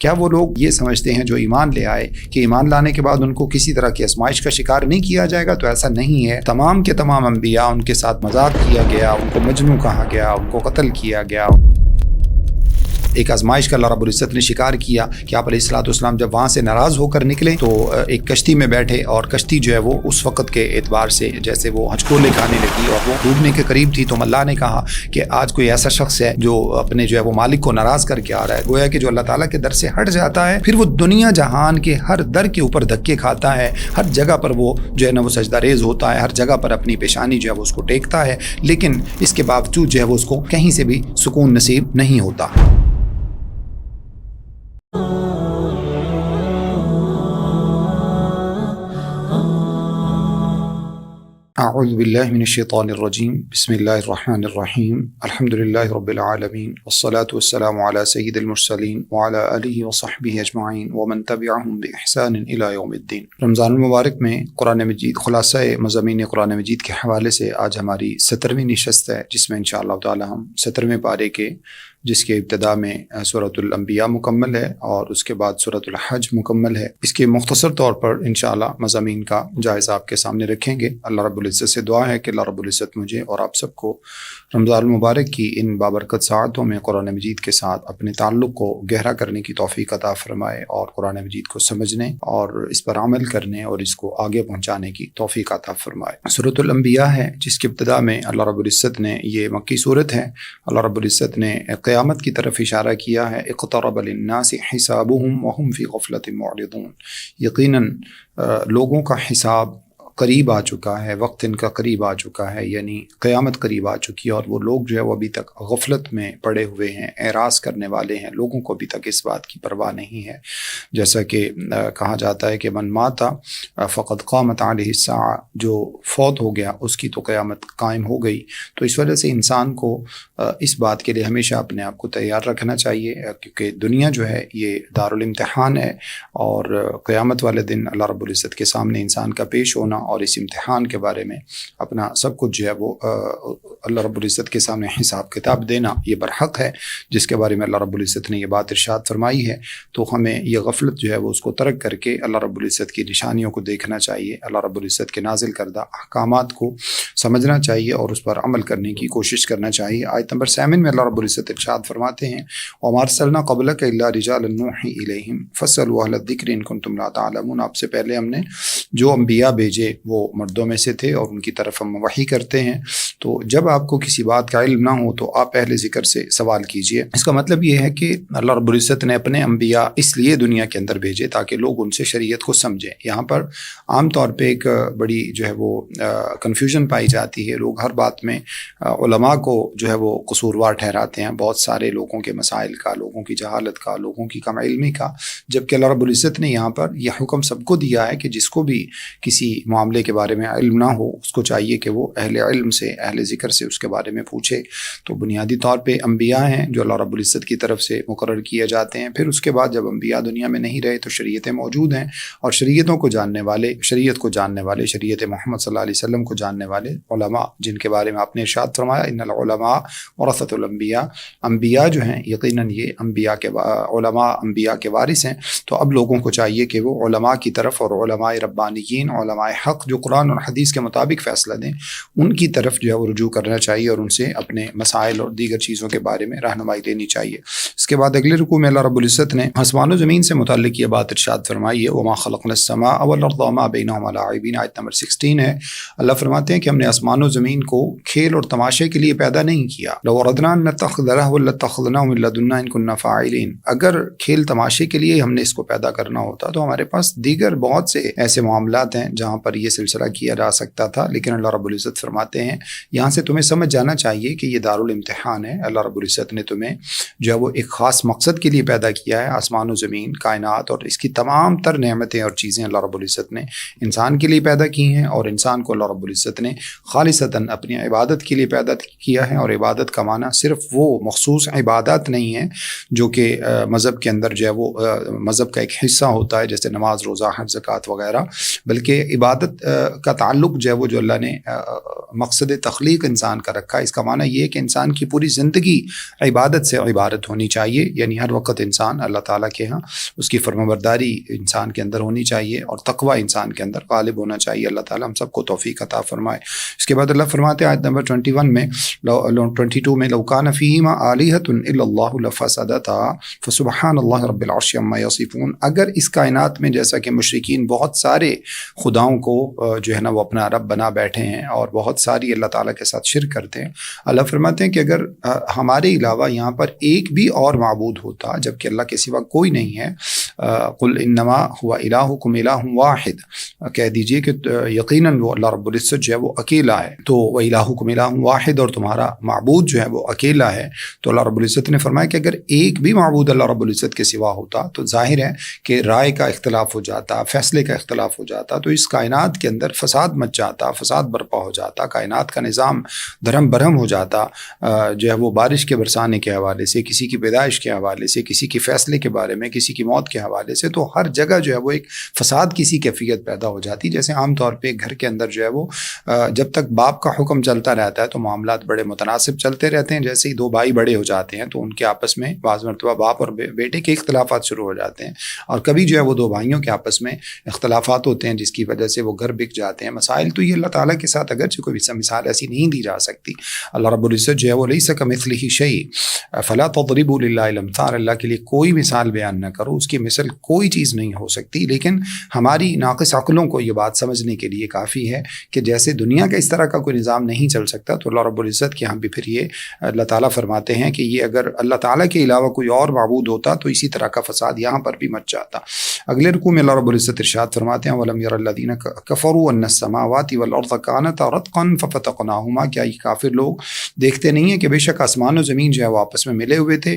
کیا وہ لوگ یہ سمجھتے ہیں جو ایمان لے آئے کہ ایمان لانے کے بعد ان کو کسی طرح کی آزمائش کا شکار نہیں کیا جائے گا؟ تو ایسا نہیں ہے۔ تمام کے تمام انبیاء ان کے ساتھ مذاق کیا گیا، ان کو مجنون کہا گیا، ان کو قتل کیا گیا۔ ایک آزمائش کا اللہ رب العزت نے شکار کیا کہ آپ علیہ الصلوۃ والسلام جب وہاں سے ناراض ہو کر نکلے تو ایک کشتی میں بیٹھے، اور کشتی جو ہے وہ اس وقت کے اعتبار سے جیسے وہ ہچکولے کھانے لگی اور وہ ڈوبنے کے قریب تھی، تو اللہ نے کہا کہ آج کوئی ایسا شخص ہے جو اپنے جو ہے وہ مالک کو ناراض کر کے آ رہا ہے۔ گویا کہ جو اللہ تعالیٰ کے در سے ہٹ جاتا ہے، پھر وہ دنیا جہان کے ہر در کے اوپر دھکے کھاتا ہے، ہر جگہ پر وہ جو ہے نا وہ سجدہ ریز ہوتا ہے، ہر جگہ پر اپنی پیشانی جو ہے وہ اس کو ٹیکتا ہے، لیکن اس کے باوجود جو ہے وہ اس کو کہیں سے بھی سکون نصیب نہیں ہوتا۔ اعوذ باللہ من الشیطان الرجیم، بسم اللہ الرحمن الرحیم، الحمدللہ رب العالمین، والصلاة والسلام علی سید المرسلین وعلی آلہ وصحبہ اجمعین ومن تبعہم بإحسان الی یوم الدین۔ رمضان المبارک میں قرآن مجید، خلاصہ مضامین قرآن مجید کے حوالے سے آج ہماری 17ویں نشست ہے، جس میں انشاءاللہ تعالی ہم 17ویں پارے کے، جس کے ابتدا میں سورۃ الانبیاء مکمل ہے اور اس کے بعد سورۃ الحج مکمل ہے، اس کے مختصر طور پر انشاءاللہ مضامین کا جائزہ آپ کے سامنے رکھیں گے۔ اللہ رب العزت سے دعا ہے کہ اللہ رب العزت مجھے اور آپ سب کو رمضان المبارک کی ان بابرکت ساعتوں میں قرآن مجید کے ساتھ اپنے تعلق کو گہرا کرنے کی توفیق عطا فرمائے، اور قرآن مجید کو سمجھنے اور اس پر عمل کرنے اور اس کو آگے پہنچانے کی توفیق عطا فرمائے۔ سورۃ الانبیاء ہے، جس کے ابتدا میں اللہ رب العزت نے، یہ مکی صورت ہے، اللہ رب العزت نے قیامت کی طرف اشارہ کیا ہے۔ اقترب للناس حسابهم وهم في غفلة معرضون، یقیناً لوگوں کا حساب قریب آ چکا ہے، وقت ان کا قریب آ چکا ہے، یعنی قیامت قریب آ چکی ہے، اور وہ لوگ جو ہے وہ ابھی تک غفلت میں پڑے ہوئے ہیں، اعراض کرنے والے ہیں۔ لوگوں کو ابھی تک اس بات کی پرواہ نہیں ہے، جیسا کہ کہا جاتا ہے کہ من مات فقد قامت علیہ الساعہ، جو فوت ہو گیا اس کی تو قیامت قائم ہو گئی۔ تو اس وجہ سے انسان کو اس بات کے لیے ہمیشہ اپنے آپ کو تیار رکھنا چاہیے، کیونکہ دنیا جو ہے یہ دارالامتحان ہے، اور قیامت والے دن اللہ رب العزت کے سامنے انسان کا پیش ہونا اور اس امتحان کے بارے میں اپنا سب کچھ جو ہے وہ اللہ رب العزت کے سامنے حساب کتاب دینا، یہ برحق ہے، جس کے بارے میں اللہ رب العزت نے یہ بات ارشاد فرمائی ہے۔ تو ہمیں یہ غفلت جو ہے وہ اس کو ترک کر کے اللہ رب العزت کی نشانیوں کو دیکھنا چاہیے، اللہ رب العزت کے نازل کردہ احکامات کو سمجھنا چاہیے اور اس پر عمل کرنے کی کوشش کرنا چاہیے۔ آیت نمبر 7 میں اللہ رب العزت ارشاد فرماتے ہیں، وَمَا أَرْسَلْنَا قَبْلَكَ إِلَّا رِجَالًا نُوحِي إِلَيْهِمْ فَاسْأَلُوا أَهْلَ الذِّكْرِ إِن كُنتُمْ لَا تَعْلَمُونَ، آپ سے پہلے ہم نے جو انبیاء بھیجے وہ مردوں میں سے تھے، اور ان کی طرف ہم وحی کرتے ہیں، تو جب آپ کو کسی بات کا علم نہ ہو تو آپ اہل ذکر سے سوال کیجئے۔ اس کا مطلب یہ ہے کہ اللہ رب العزت نے اپنے انبیاء اس لیے دنیا کے اندر بھیجے تاکہ لوگ ان سے شریعت کو سمجھیں۔ یہاں پر عام طور پہ ایک بڑی جو ہے وہ کنفیوژن پائی جاتی ہے، لوگ ہر بات میں علماء کو جو ہے وہ قصوروار ٹھہراتے ہیں، بہت سارے لوگوں کے مسائل کا، لوگوں کی جہالت کا، لوگوں کی کم علمی کا، جبکہ اللہ رب العزت نے یہاں پر یہ حکم سب کو دیا ہے کہ جس کو بھی کسی معاملے کے بارے میں علم نہ ہو اس کو چاہیے کہ وہ اہل علم سے، اہل ذکر سے اس کے بارے میں پوچھے۔ تو بنیادی طور پہ انبیاء ہیں جو اللہ رب العزت کی طرف سے مقرر کیے جاتے ہیں، پھر اس کے بعد جب انبیاء دنیا میں نہیں رہے تو شریعتیں موجود ہیں، اور شریعتوں کو جاننے والے، شریعت کو جاننے والے، شریعت محمد صلی اللہ علیہ وسلم کو جاننے والے علماء، جن کے بارے میں آپ نے ارشاد فرمایا ان العلماء ورثۃ الانبیاء، انبیاء جو ہیں یقیناً یہ انبیاء کے علماء انبیاء کے وارث ہیں۔ تو اب لوگوں کو چاہیے کہ وہ علماء کی طرف، اور علماء ربانیین، علماء حق جو قرآن اور حدیث کے مطابق فیصلہ دیں، ان کی طرف جو ہے وہ رجوع کرنا چاہیے، اور ان سے اپنے مسائل اور دیگر چیزوں کے بارے میں رہنمائی لینی چاہیے۔ اس کے بعد اگلے رکوع میں اللہ رب العزت نے آسمان و زمین سے متعلق یہ بات ارشاد فرمائی ہے، وَمَا خَلَقْنَا السَّمَاءَ وَالْأَرْضَ وَمَا بَيْنَهُمَا لَاعِبِينَ، آیت نمبر 16 ہے۔ اللہ فرماتے ہیں کہ ہم نے آسمان و زمین کو کھیل اور تماشے کے لیے پیدا نہیں کیا۔ لَوْ أَرَدْنَا أَن نَّتَّخِذَ لَهْوًا لَّاتَّخَذْنَاهُ مِن لَّدُنَّا إِن كُنَّا فَاعِلِينَ، اگر کھیل تماشے کے لیے ہم نے اس کو پیدا کرنا ہوتا تو ہمارے پاس دیگر بہت سے ایسے معاملات ہیں جہاں پر یہ سلسلہ کیا جا سکتا تھا، لیکن اللہ رب العزت فرماتے ہیں یہاں سے تمہیں سمجھ جانا چاہیے کہ یہ دارالامتحان ہے۔ اللہ رب العزت نے تمہیں جو ہے وہ ایک خاص مقصد کے لیے پیدا کیا ہے۔ آسمان و زمین، کائنات اور اس کی تمام تر نعمتیں اور چیزیں اللہ رب العزت نے انسان کے لیے پیدا کی ہیں، اور انسان کو اللہ رب العزت نے خالصتاً اپنی عبادت کے لیے پیدا کیا ہے، اور عبادت کا معنی صرف وہ مخصوص عبادات نہیں ہے جو کہ مذہب کے اندر جو ہے وہ مذہب کا ایک حصہ ہوتا ہے، جیسے نماز، روزہ، حج، زکوٰۃ وغیرہ، بلکہ عبادت عبادت کا تعلق جو ہے وہ جو اللہ نے مقصد تخلیق انسان کا رکھا ہے، اس کا معنی یہ ہے کہ انسان کی پوری زندگی عبادت سے عبارت ہونی چاہیے، یعنی ہر وقت انسان اللہ تعالیٰ کے ہاں اس کی فرمانبرداری انسان کے اندر ہونی چاہیے اور تقوی انسان کے اندر غالب ہونا چاہیے۔ اللہ تعالیٰ ہم سب کو توفیق عطا فرمائے۔ اس کے بعد اللہ فرماتے ہیں آیت نمبر 21 میں 22 میں لو کان فیہما آلہۃ الا اللہ لفسدتا فسبحان اللہ رب العرش عما یصفون، اگر اس کائنات میں جیسا کہ مشرکین بہت سارے خداؤں کو جو ہے نا وہ اپنا رب بنا بیٹھے ہیں اور بہت ساری اللہ تعالیٰ کے ساتھ شرک کرتے ہیں، اللہ فرماتے ہیں کہ اگر ہمارے علاوہ یہاں پر ایک بھی اور معبود ہوتا جبکہ اللہ کے سوا کوئی نہیں ہے، قل انما هو الہکم الہ واحد، کہہ دیجئے کہ یقیناً وہ اللہ رب العزت جو ہے وہ اکیلا ہے، تو وہ الہکم الہ واحد، اور تمہارا معبود جو ہے وہ اکیلا ہے۔ تو اللہ رب العزت نے فرمایا کہ اگر ایک بھی معبود اللہ رب العزت کے سوا ہوتا تو ظاہر ہے کہ رائے کا اختلاف ہو جاتا، فیصلے کا اختلاف ہو جاتا، تو اس کائنات کے اندر فساد مچ جاتا، فساد برپا ہو جاتا، کائنات کا نظام دھرم برہم ہو جاتا، جو ہے وہ بارش کے برسانے کے حوالے سے، کسی کی پیدائش کے حوالے سے، کسی کے فیصلے کے بارے میں، کسی کی موت کے حوالے سے، تو ہر جگہ جو ہے وہ ایک فساد کسی کیفیت پیدا ہو جاتی۔ جیسے عام طور پہ گھر کے اندر جو ہے وہ جب تک باپ کا حکم چلتا رہتا ہے تو معاملات بڑے متناسب چلتے رہتے ہیں، جیسے ہی دو بھائی بڑے ہو جاتے ہیں تو ان کے آپس میں بعض مرتبہ باپ اور بیٹے کے اختلافات شروع ہو جاتے ہیں، اور کبھی جو ہے وہ دو بھائیوں کے آپس میں اختلافات ہوتے ہیں جس کی وجہ سے وہ گھر بک جاتے ہیں، مسائل۔ تو یہ اللہ تعالیٰ کے ساتھ اگرچہ کوئی مثال ایسی نہیں دی جا سکتی، اللہ رب العزت جو ہے وہ لیس کمثلہ شیء فلا تضربوا للہ الامثال، اللہ کے لیے کوئی مثال بیان نہ کرو، اس کی مثل کوئی چیز نہیں ہو سکتی۔ لیکن ہماری ناقص عقلوں کو یہ بات سمجھنے کے لیے کافی ہے کہ جیسے دنیا کا اس طرح کا کوئی نظام نہیں چل سکتا، تو اللہ رب العزت کے ہاں بھی پھر یہ اللہ تعالیٰ فرماتے ہیں کہ یہ اگر اللہ تعالیٰ کے علاوہ کوئی اور معبود ہوتا تو اسی طرح کا فساد یہاں پر بھی مچ جاتا۔ اگلے رکوع میں اللہ رب العزت ارشاد فرماتے ہیں وَلَمْ يَرَ الَّذِينَ كَفَرُوا أَنَّ السَّمَاوَاتِ وَالْأَرْضَ كَانَتَا رَتْقًا فَفَتَقْنَاهُمَا، کیا یہ کافر لوگ دیکھتے نہیں ہیں کہ بے شک آسمان و زمین جو ہے وہ آپس میں ملے ہوئے تھے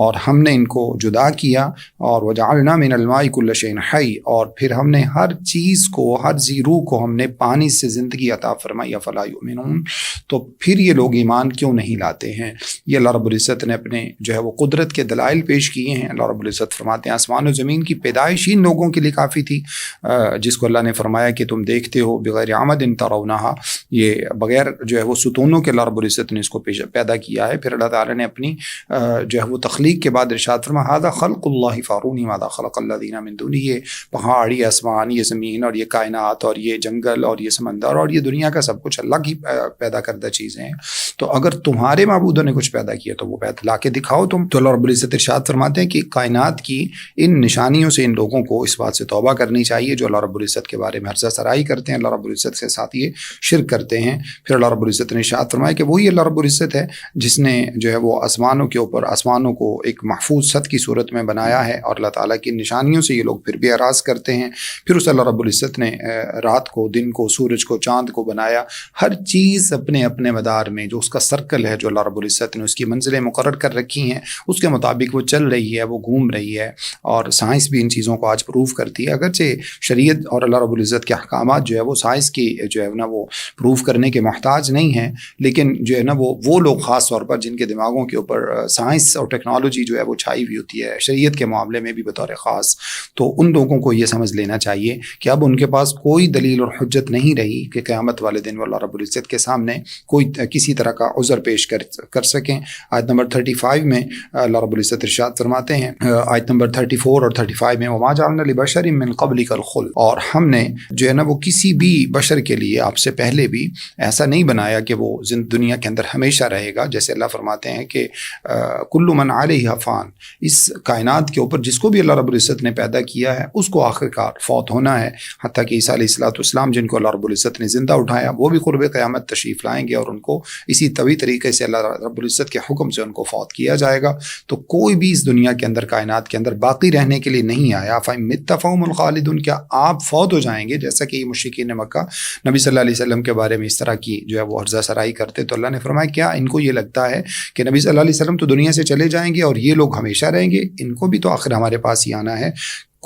اور ہم نے ان کو جدا کیا، اور وَجَعَلْنَا مِنَ الْمَاءِ كُلَّ شَيْءٍ حَيٍّ، اور پھر ہم نے ہر چیز کو، ہر ذی روح کو ہم نے پانی سے زندگی عطا فرمائی، فَلَا يُؤْمِنُونَ، تو پھر یہ لوگ ایمان کیوں نہیں لاتے ہیں؟ یہ اللہ رب العزت نے اپنے جو ہے وہ قدرت کے دلائل پیش کیے ہیں۔ اللہ رب العزت فرماتے ہیں آسمان و زمین کی پیدائش ان لوگوں کے لیے کافی تھی، جس کو اللہ نے فرمایا کہ تم دیکھتے ہو بغیر عمد ترونہا، یہ بغیر جو ہے وہ ستونوں کے اللہ رب العزت نے اس کو پیدا کیا ہے۔ پھر اللہ تعالیٰ نے اپنی جو ہے وہ تخلیق کے بعد ارشاد فرمایا ھذا خلق اللہ فارونی ماذا خلق الذین من دونہ، یہ پہاڑ، یہ آسمان، یہ زمین اور یہ کائنات اور یہ جنگل اور یہ سمندر اور یہ دنیا کا سب کچھ اللہ کی پیدا کردہ چیزیں ہیں، تو اگر تمہارے معبودوں نے کچھ پیدا کیا تو وہ لا کے دکھاؤ تم۔ تو اللہ رب العزت ارشاد فرماتے ہیں کہ کائنات کی ان نشانیوں سے ان لوگوں کو اس بات سے توبہ کرنی چاہیے جو اللہ رب العزت کے بارے میں ہرزہ سرائی کرتے ہیں، اللہ رب العزت کے ساتھ یہ شرک کرتے ہیں۔ پھر اللہ رب العزت نے ارشاد فرمایا کہ وہی اللہ رب العزت ہے جس نے جو ہے وہ آسمانوں کے اوپر آسمانوں کو ایک محفوظ سطح کی صورت میں بنایا ہے، اور اللہ تعالیٰ کی نشانیوں سے یہ لوگ پھر بھی اعراض کرتے ہیں۔ پھر اس اللہ رب العزت نے رات کو، دن کو، سورج کو، چاند کو بنایا، ہر چیز اپنے اپنے مدار میں جو اس کا سرکل ہے، جو اللہ رب العزت نے اس کی منزلیں مقرر کر رکھی ہیں، اس کے مطابق وہ چل رہی ہے، وہ گھوم رہی ہے، اور سائنس بھی ان چیزوں کو آج پروف کرتی ہے۔ اگرچہ شریعت اور اللہ رب العزت کے احکامات جو ہے وہ سائنس کی جو ہے نا وہ پروف کرنے کے محتاج نہیں ہیں، لیکن جو ہے نا وہ لوگ خاص طور پر جن کے دماغوں کے اوپر سائنس اور ٹیکنالوجی جو ہے وہ چھائی ہوئی ہوتی ہے شریعت کے معاملے میں بھی بطور خاص، تو ان لوگوں کو یہ سمجھ لینا چاہیے کہ اب ان کے پاس کوئی دلیل اور حجت نہیں رہی کہ قیامت والے دن اللہ رب العزت کے سامنے کوئی کسی طرح کا عذر پیش کر سکیں۔ آیت نمبر 35 میں اللہ رب العزت ارشاد فرماتے ہیں، آیت نمبر 34 اور 35 میں وَمَا جَعَلْنَا لِبَشَرٍ مِّن قَبْلِكَ الْخُلْدَ، اور ہم نے جو ہے نا وہ کسی بھی بشر کے لیے آپ سے پہلے بھی ایسا نہیں بنایا کہ وہ دنیا کے اندر ہمیشہ رہے گا۔ جیسے اللہ فرماتے ہیں کہ کل من علیہ فان، اس کائنات کے اوپر جس کو بھی اللہ رب العزت نے پیدا کیا ہے اس کو آخر کار فوت ہونا ہے، حتیٰ کہ عیسیٰ علیہ السلام جن کو اللہ رب العزت نے زندہ اٹھایا وہ بھی قرب قیامت تشریف لائیں گے، اور ان کو اسی طویل طریقے سے اللہ رب العزت کے حکم سے ان کو فوت کیا جائے گا۔ تو کوئی بھی اس دنیا کے اندر، کائنات کے اندر باقی رہنے کے لیے نہیں آیا۔ فَإِن مِتَّ فَهُمُ الْخَالِدُونَ، کیا آپ فوت ہو جائیں گے؟ جیسا کہ یہ مشرکین مکہ نبی صلی اللہ علیہ وسلم کے بارے میں اس طرح کی جو ہے وہ عرضہ سرائی کرتے، تو اللہ نے فرمایا کیا ان کو یہ لگتا ہے کہ نبی صلی اللہ علیہ وسلم تو دنیا سے چلے جائیں گے اور یہ لوگ ہمیشہ رہیں گے؟ ان کو بھی تو آخر ہمارے پاس ہی آنا ہے۔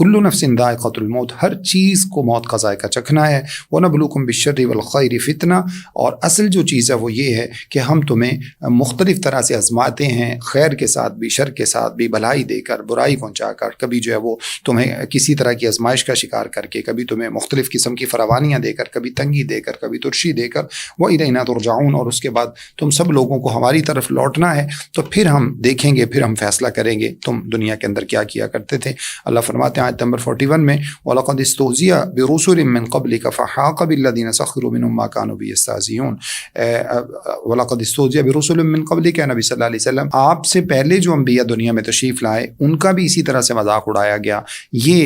کل نفس ذائقۃ الموت، ہر چیز کو موت کا ذائقہ چکھنا ہے، وَنَبْلُوكُم بِالشَّرِّ وَالْخَيْرِ فِتْنَةً، اور اصل جو چیز ہے وہ یہ ہے کہ ہم تمہیں مختلف طرح سے آزماتے ہیں، خیر کے ساتھ بھی، شر کے ساتھ بھی، بھلائی دے کر، برائی پہنچا کر، کبھی جو ہے وہ تمہیں کسی طرح کی آزمائش کا شکار کر کے، کبھی تمہیں مختلف قسم کی فراوانیاں دے کر، کبھی تنگی دے کر، کبھی ترشی دے کر، وَإِلَيْنَا تُرْجَعُونَ، اور اس کے بعد تم سب لوگوں کو ہماری طرف لوٹنا ہے، تو پھر ہم دیکھیں گے، پھر ہم فیصلہ کریں گے تم دنیا کے اندر کیا کیا کرتے تھے۔ اللہ فرماتے ہیں آیت نمبر 41 میں وَلَقَدِ اسْتُهْزِئَ بِرُسُلٍ مِّن قَبْلِكَ فَحَاقَ بِالَّذِينَ سَخِرُوا مِنْهُم مَّا كَانُوا بِهِ يَسْتَهْزِئُونَ۔ وَلَقَدِ اسْتُهْزِئَ بِرُسُلٍ مِّن قَبْلِكَ، نبی صلی اللہ علیہ وسلم آپ سے پہلے جو انبیاء دنیا میں تشریف لائے ان کا بھی اسی طرح سے مذاق اڑایا گیا۔ یہ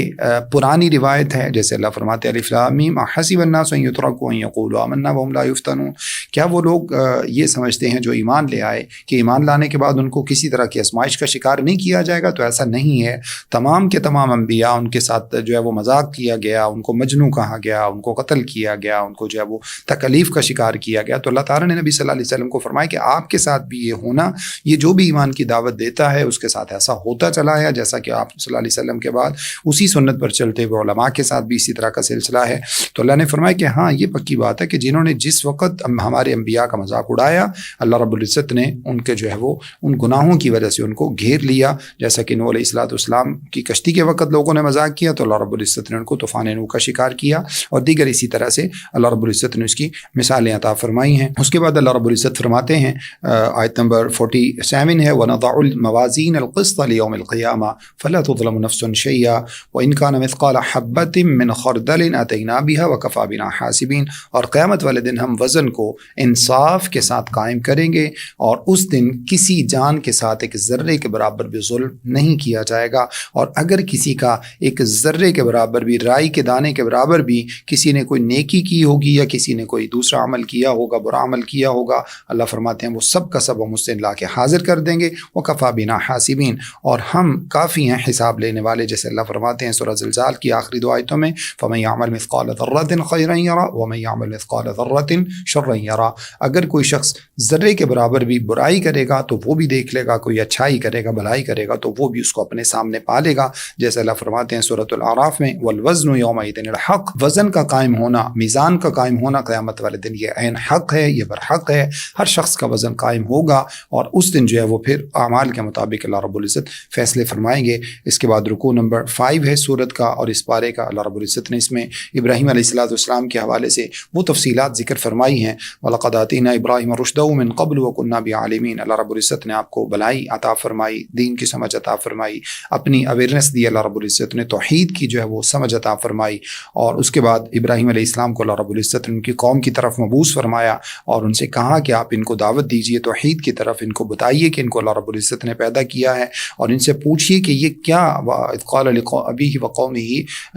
پرانی روایت ہے، جیسے اللہ فرماتے ہیں الف لام میم احسب الناس ان يتركوا ان يقولوا آمنا وهم لا يفتنون، کیا وہ لوگ یہ سمجھتے ہیں جو ایمان لے آئے کہ ایمان لانے کے بعد ان کو کسی طرح کی آزمائش کا شکار نہیں کیا جائے گا؟ تو ایسا نہیں ہے، تمام کے تمام انبیاء ان کے ساتھ جو ہے وہ مذاق کیا گیا، ان کو مجنون کہا گیا، ان کو قتل کیا گیا، ان کو جو ہے وہ تکلیف کا شکار کیا گیا۔ تو اللہ تعالیٰ نے نبی صلی اللہ علیہ وسلم کو فرمایا کہ آپ کے ساتھ بھی یہ ہونا، یہ جو بھی ایمان کی دعوت دیتا ہے اس کے ساتھ ایسا ہوتا چلا ہے، جیسا کہ آپ صلی اللہ علیہ وسلم کے بعد اسی سنت پر چلتے ہوئے علماء کے ساتھ بھی اسی طرح کا سلسلہ ہے۔ تو اللہ نے فرمایا کہ ہاں یہ پکی بات ہے کہ جنہوں نے جس وقت ہمارے انبیاء کا مذاق اڑایا، اللہ رب العزت نے ان کے جو ہے وہ ان گناہوں کی وجہ سے ان کو گھیر لیا، جیسا کہ نوح علیہ السلام کی کشتی کے وقت لوگوں نے مذاق کیا تو اللہ رب العزت نے ان کو طوفان نوح کا شکار کیا، اور دیگر اسی طرح سے اللہ رب العزت نے اس کی مثالیں عطا فرمائی ہیں۔ اس کے بعد اللہ رب العزت فرماتے ہیں آیت نمبر 47 ہے وَنَضَعُ الْمَوَازِينَ الْقِسْطَ لِيَوْمِ الْقِيَامَةِ فَلَا تُظْلَمُ نَفْسٌ شَيْئًا وَإِنْ كَانَ مِثْقَالَ حَبَّةٍ مِّنْ خَرْدَلٍ أَتَيْنَا بِهَا وَكَفَىٰ بِنَا حَاسِبِينَ، اور قیامت والے دن ہم وزن کو انصاف کے ساتھ قائم کریں گے، اور اس دن کسی جان کے ساتھ ایک ذرے کے برابر بھی ظلم نہیں کیا جائے گا، اور اگر کسی کا ایک ذرے کے برابر بھی، رائی کے دانے کے برابر بھی کسی نے کوئی نیکی کی ہوگی یا کسی نے کوئی دوسرا عمل کیا ہوگا، برا عمل کیا ہوگا، اللہ فرماتے ہیں وہ سب کا سب ہم اس سے لا کے حاضر کر دیں گے، وَكَفَىٰ بِنَا حَاسِبِينَ، اور ہم کافی ہیں حساب لینے والے، جیسے اللہ فرماتے ہیں سورہ زلزال کی آخری دو آیتوں میں فَمَن يَعْمَلْ مِثْقَالَ ذَرَّةٍ خَيْرًا يَرَهُ وَمَن يَعْمَلْ مِثْقَالَ ذَرَّةٍ شَرًّا يَرَهُ، اگر کوئی شخص ذرے کے برابر بھی برائی کرے گا تو وہ بھی دیکھ لے گا، کوئی اچھائی کرے گا، بھلائی کرے گا تو وہ بھی اس کو اپنے سامنے پالے گا، جیسے اللہ فرماتے ہیں سورۃ الاعراف میں وَالْوَزْنُ يَوْمَئِذٍ الْحَقُّ، وزن کا قائم ہونا، میزان کا قائم ہونا قیامت والے دن یہ عین حق ہے، یہ برحق ہے، ہر شخص کا وزن قائم ہوگا، اور اس دن جو ہے وہ پھر اعمال کے مطابق اللہ رب العزت فیصلے فرمائیں گے۔ اس کے بعد رکوع نمبر 5 ہے سورت کا، اور اس پارے کا اللہ رب العزت نے اس میں ابراہیم علیہ السلام کے حوالے سے وہ تفصیلات ذکر فرمائی ہیں، وَلَقَدْ آتَيْنَا إِبْرَاهِيمَ رُشْدَهُ مِن قَبْلُ وَكُنَّا بِهِ عَالِمِينَ، اللہ رب العزت نے آپ کو بھلائی عطا فرمائی، دین کی سمجھ عطا فرمائی، اپنی اویئرنس دی، اللہ رب العزت نے توحید کی جو ہے وہ سمجھ عطا فرمائی، اور اس کے بعد ابراہیم علیہ السلام کو اللہ رب العزت نے ان کی قوم کی طرف مبعوث فرمایا، اور ان سے کہا کہ آپ ان کو دعوت دیجئے توحید کی طرف، ان کو بتائیے کہ ان کو اللہ رب العزت نے پیدا کیا ہے، اور ان سے پوچھیے کہ یہ کیا اذ قال لأبیہ وقومہ،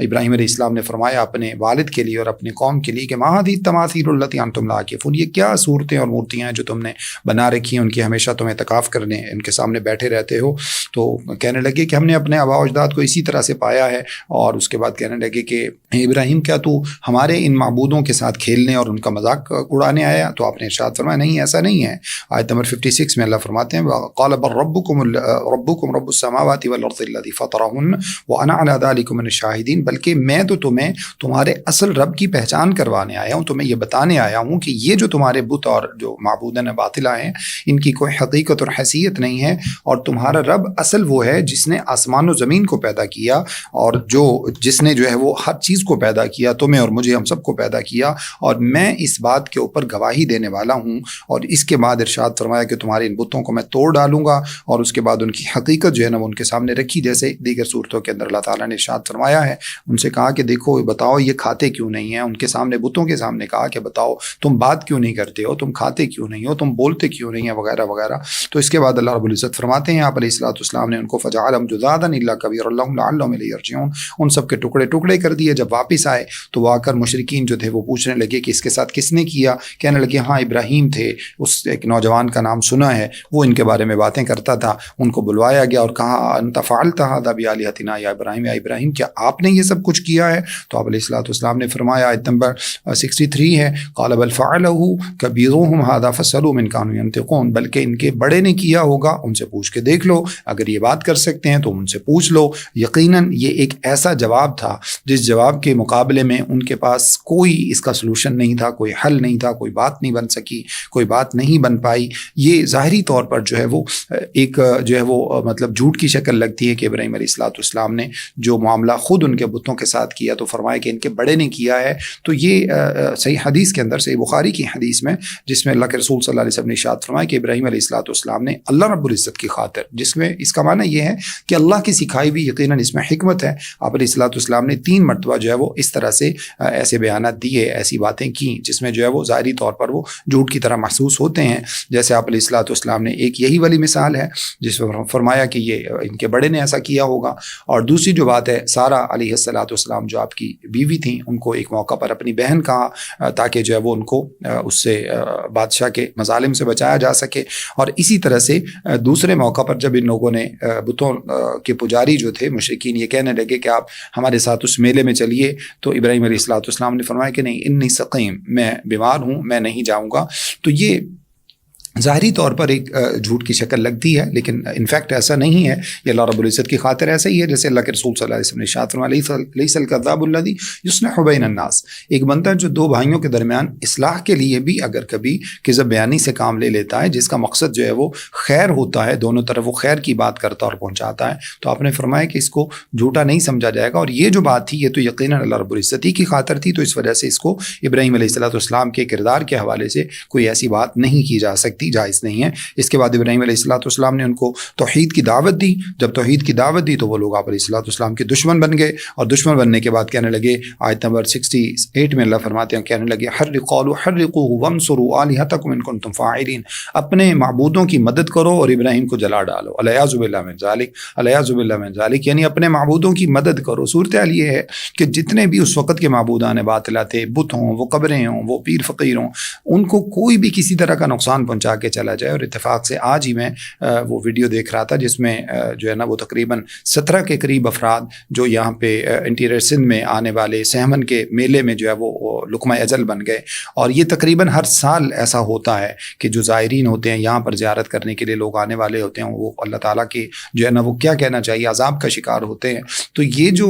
ابراہیم علیہ السلام نے فرمایا اپنے والد کے لیے اور اپنے قوم کے لیے کہ ما هذه التماثیل التي انتم لها عاکفون، یہ کیا صورتیں اور مورتیاں ہیں جو تم نے بنا رکھی ہیں، ان کی ہمیشہ تم اعتکاف کرنے ان کے سامنے بیٹھے رہتے ہو۔ تو کہنے لگے کہ ہم نے اپنے آباء و اجداد کو اسی طرح سے پایا ہے، اور اس کے بعد کہنے لگے کہ ابراہیم کیا تو ہمارے ان معبودوں کے ساتھ کھیلنے اور ان کا مذاق اڑانے آیا؟ تو آپ نے ارشاد فرمایا نہیں ایسا نہیں ہے۔ آیت نمبر 56 میں اللہ فرماتے ہیں قال بل ربکم رب السماوات والارض الذی فطرہن وانا علی ذلک من الشاہدین، بلکہ میں تو تمہیں تمہارے اصل رب کی پہچان کروانے آیا ہوں، تمہیں یہ بتانے آیا ہوں کہ یہ جو تمہارے بت اور جو معبودان باطلہ ہیں ان کی کوئی حقیقت اور حیثیت نہیں ہے، اور تمہارا رب اصل وہ ہے جس نے آسمان و زمین کو پیدا کیا، اور جس نے جو ہے وہ ہر چیز کو پیدا کیا، تمہیں اور مجھے ہم سب کو پیدا کیا، اور میں اس بات کے اوپر گواہی دینے والا ہوں۔ اور اس کے بعد ارشاد فرمایا کہ تمہارے ان بتوں کو میں توڑ ڈالوں گا، اور اس کے بعد ان کی حقیقت جو ہے نا وہ ان کے سامنے رکھی، جیسے دیگر صورتوں کے اندر اللہ تعالیٰ نے ارشاد فرمایا ہے، ان سے کہا کہ دیکھو بتاؤ یہ کھاتے کیوں نہیں ہیں، ان کے سامنے بتوں کے سامنے کہا کہ بتاؤ تم بات کیوں نہیں کرتے ہو، تم کھاتے کیوں نہیں ہو، تم بولتے کیوں نہیں ہیں، وغیرہ وغیرہ۔ تو اس کے بعد اللہ رب العزت فرماتے ہیں آپ علیہ الصلوۃ والسلام نے ان کو فجعلهم جذاذا الا كبيرا لهم لعلهم الیہ یرجعون، ان سب کے ٹکڑے ٹکڑے کر دیے۔ جب واپس آئے تو وہ آ کر مشرکین جو تھے وہ پوچھنے لگے کہ اس کے ساتھ کس نے کیا؟ کہنے لگے ہاں ابراہیم تھے، اس ایک نوجوان کا نام سنا ہے، وہ ان کے بارے میں باتیں کرتا تھا۔ ان کو بلوایا گیا اور کہا انت فعلت هذا بآلهتنا یا ابراہیم کیا آپ نے یہ سب کچھ کیا ہے؟ تو آپ علیہ الصلوۃ والسلام نے فرمایا، آیت نمبر 63 ہے قال بل فعله كبيرهم هذا فاسألوا من كانوا ينطقون، بلکہ ان کے بڑے نے کیا ہوگا، ان سے پوچھ کے دیکھ لو، اگر یہ بات کر سکتے ہیں تو ان سے پوچھ لو، یقیناً یقیناً یہ ایک ایسا جواب تھا جس جواب کے مقابلے میں ان کے پاس کوئی اس کا سلوشن نہیں تھا، کوئی حل نہیں تھا، کوئی بات نہیں بن سکی، کوئی بات نہیں بن پائی۔ یہ ظاہری طور پر جو ہے وہ ایک جو ہے وہ مطلب جھوٹ کی شکل لگتی ہے کہ ابراہیم علیہ السلام نے جو معاملہ خود ان کے بتوں کے ساتھ کیا تو فرمایا کہ ان کے بڑے نے کیا ہے۔ تو یہ صحیح حدیث کے اندر، صحیح بخاری کی حدیث میں، جس میں اللہ کے رسول صلی اللہ علیہ وسلم نے ارشاد فرمایا کہ ابراہیم علیہ السلام نے اللہ رب العزت کی خاطر، جس میں اس کا معنی یہ ہے کہ اللہ کی سکھائی بھی یقیناً اس میں حکمت ہے، آپ علیہ السلام نے 3 مرتبہ جو ہے وہ اس طرح سے ایسے بیانات دیے، ایسی باتیں کی جس میں جو ہے وہ ظاہری طور پر وہ جھوٹ کی طرح محسوس ہوتے ہیں۔ جیسے آپ علیہ السلام نے ایک یہی والی مثال ہے جس میں فرمایا کہ یہ ان کے بڑے نے ایسا کیا ہوگا، اور دوسری جو بات ہے سارہ علیہ السلام جو آپ کی بیوی تھیں، ان کو ایک موقع پر اپنی بہن کہا تاکہ جو ہے وہ ان کو اس سے بادشاہ کے مظالم سے بچایا جا سکے، اور اسی طرح سے دوسرے موقع پر جب ان لوگوں نے بتوں کے پجاری جو تھے مشرکین یہ کہنے لگے کہ آپ ہمارے ساتھ اس میلے میں چلیے، تو ابراہیم علیہ السلام نے فرمایا کہ نہیں، انی سقیم، میں بیمار ہوں، میں نہیں جاؤں گا۔ تو یہ ظاہری طور پر ایک جھوٹ کی شکل لگتی ہے، لیکن انفیکٹ ایسا نہیں ہے، یہ اللہ رب العزت کی خاطر ایسا ہی ہے، جیسے اللہ کے رسول صلی اللہ علیہ وسلم نے ارشاد فرمایا لیس الکذاب الذی یصلح بین الناس، ایک بندہ جو 2 بھائیوں کے درمیان اصلاح کے لیے بھی اگر کبھی کذب بیانی سے کام لے لیتا ہے، جس کا مقصد جو ہے وہ خیر ہوتا ہے، دونوں طرف وہ خیر کی بات کرتا اور پہنچاتا ہے، تو آپ نے فرمایا کہ اس کو جھوٹا نہیں سمجھا جائے گا۔ اور یہ جو بات تھی یہ تو یقیناً اللہ رب العزت ہی کی خاطر تھی، تو اس وجہ سے اس کو ابراہیم علیہ السلام کے کردار کے حوالے سے کوئی ایسی بات نہیں کی جا سکتی، جائز نہیں ہے۔ اس کے بعد ابراہیم علیہ السلام نے ان کو توحید کی دعوت دی، جب توحید کی دعوت دی تو وہ لوگ آپ علیہ السلام کے دشمن بن گئے، اور دشمن بننے کے بعد کہنے لگے، آیت نمبر 68 میں اللہ فرماتے ہیں، کہنے لگے حرقوه وانصروا آلهتکم ان کنتم فاعلین، اپنے معبودوں کی مدد کرو اور ابراہیم کو جلا ڈالو، الیاذ باللہ من ذالک، الیاذ باللہ من ذالک، یعنی اپنے معبودوں کی مدد کرو۔ صورتحال یہ ہے کہ جتنے بھی اس وقت کے معبودان باطلہ تھے، بت ہوں، وہ قبریں ہوں، وہ پیر فقیر ہوں، ان کو کوئی بھی کسی طرح کا نقصان پہنچا کے چلا جائے، اور اتفاق سے آج ہی میں وہ ویڈیو دیکھ رہا تھا جس میں جو ہے نا وہ تقریباً 17 کے قریب افراد جو یہاں پہ انٹیریئر سندھ میں آنے والے سہمن کے میلے میں جو ہے وہ لقمہ اجل بن گئے، اور یہ تقریباً ہر سال ایسا ہوتا ہے کہ جو زائرین ہوتے ہیں یہاں پر زیارت کرنے کے لیے لوگ آنے والے ہوتے ہیں، وہ اللہ تعالیٰ کے جو ہے نا وہ کیا کہنا چاہیے عذاب کا شکار ہوتے ہیں۔ تو یہ جو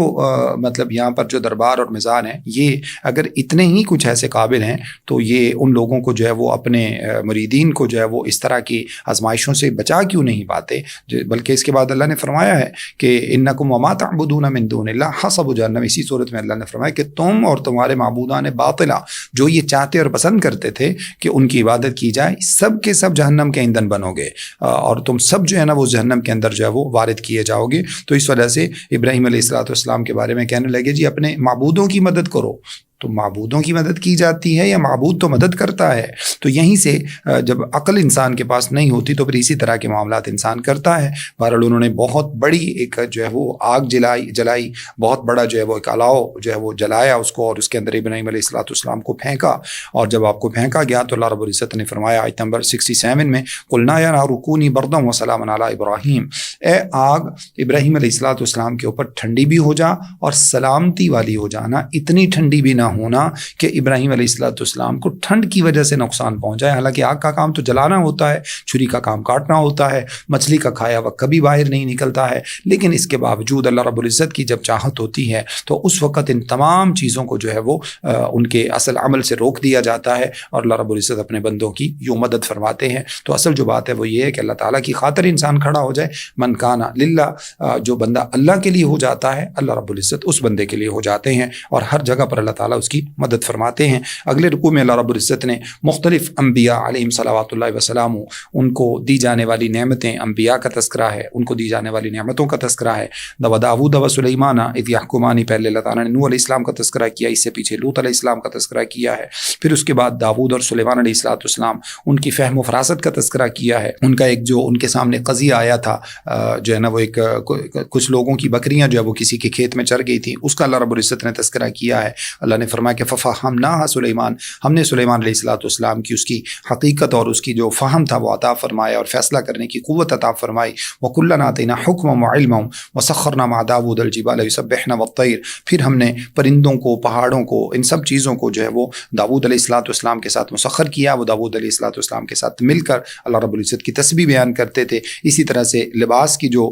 مطلب یہاں پر جو دربار اور میزان ہیں، یہ اگر اتنے ہی کچھ ایسے قابل ہیں تو یہ ان لوگوں کو جو ہے وہ اپنے مریدین کو جو ہے وہ اس طرح کی آزمائشوں سے بچا کیوں نہیں پاتے؟ بلکہ اس کے بعد اللہ نے فرمایا ہے کہ انکم وما تعبدون من دون اللہ حسب جہنم، اسی صورت میں اللہ نے فرمایا کہ تم اور تمہارے معبودان باطلہ جو یہ چاہتے اور پسند کرتے تھے کہ ان کی عبادت کی جائے، سب کے سب جہنم کے ایندھن بنو گے، اور تم سب جو ہے نا وہ جہنم کے اندر جو ہے وہ وارد کیے جاؤ گے۔ تو اس وجہ سے ابراہیم علیہ السلام کے بارے میں کہنے لگے جی اپنے معبودوں کی مدد کرو، تو معبودوں کی مدد کی جاتی ہے یا معبود تو مدد کرتا ہے؟ تو یہیں سے جب عقل انسان کے پاس نہیں ہوتی تو پھر اسی طرح کے معاملات انسان کرتا ہے۔ بہرحال انہوں نے بہت بڑی ایک جو ہے وہ آگ جلائی، بہت بڑا جو ہے وہ ایک الاؤ جو ہے وہ جلایا اس کو، اور اس کے اندر ابراہیم علیہ السلام کو پھینکا، اور جب آپ کو پھینکا گیا تو اللہ رب العزت نے فرمایا آیت نمبر 67 میں، قلنا یا نار کونی بردا وسلاما علی ابراہیم، اے آگ ابراہیم علیہ السلام کے اوپر ٹھنڈی بھی ہو جا اور سلامتی والی ہو جانا، اتنی ٹھنڈی بھی نہ ہونا کہ ابراہیم علیہ السلام کو ٹھنڈ کی وجہ سے نقصان پہنچ جائے۔ حالانکہ آگ کا کام تو جلانا ہوتا ہے، چھری کا کام کاٹنا ہوتا ہے، مچھلی کا کھایا ہوا کبھی باہر نہیں نکلتا ہے، لیکن اس کے باوجود اللہ رب العزت کی جب چاہت ہوتی ہے تو اس وقت ان تمام چیزوں کو جو ہے وہ ان کے اصل عمل سے روک دیا جاتا ہے، اور اللہ رب العزت اپنے بندوں کی یوں مدد فرماتے ہیں۔ تو اصل جو بات ہے وہ یہ ہے کہ اللہ تعالیٰ کی خاطر انسان کھڑا ہو جائے، من کانا للہ، جو بندہ اللہ کے لیے ہو جاتا ہے اللہ رب العزت اس بندے کے لیے ہو جاتے ہیں، اور ہر جگہ پر اللہ تعالیٰ اس کی مدد فرماتے ہیں۔ اگلے رکوع میں اللہ رب العزت نے مختلف انبیاء علیہم صلوات اللہ وسلام، ان کو دی جانے والی نعمتیں، انبیاء کا تذکرہ ہے، ان کو دی جانے والی نعمتوں کا تذکرہ ہے۔ داؤد و سلیمان اذ یحکمان، پہلے اللہ تعالیٰ نے نوح علیہ السلام کا تذکرہ کیا، اس سے پیچھے لوط علیہ السلام کا تذکرہ کیا ہے، پھر اس کے بعد داؤد اور سلیمان علیہ السلام ان کی فہم و فراست کا تذکرہ کیا ہے۔ ان کا ایک جو ان کے سامنے قضیہ آیا تھا جو ہے نا وہ ایک کچھ لوگوں کی بکریاں جو ہے وہ کسی کے کھیت میں چر گئی تھی، اس کا اللہ رب العزت نے تذکرہ کیا ہے۔ اللہ نے فرمایا کہ ففہمناہا سلیمان، ہم نے سلیمان علیہ السلام کی اس کی حقیقت اور اس کی جو فہم تھا وہ عطا فرمایا اور فیصلہ کرنے کی قوت عطا فرمائی. وَكُلًّا آتَيْنَا حُكْمًا وَعِلْمًا وَسَخَّرْنَا مَعَ دَاوُودَ الْجِبَالَ يُسَبِّحْنَ وَالطَّيْرَ. پھر ہم نے پرندوں کو، پہاڑوں کو، ان سب چیزوں کو جو ہے وہ داؤد علیہ السلام کے ساتھ مسخر کیا. وہ داؤد علیہ السلام کے ساتھ مل کر اللہ رب العزت کی تسبیح بیان کرتے تھے. اسی طرح سے لباس کی جو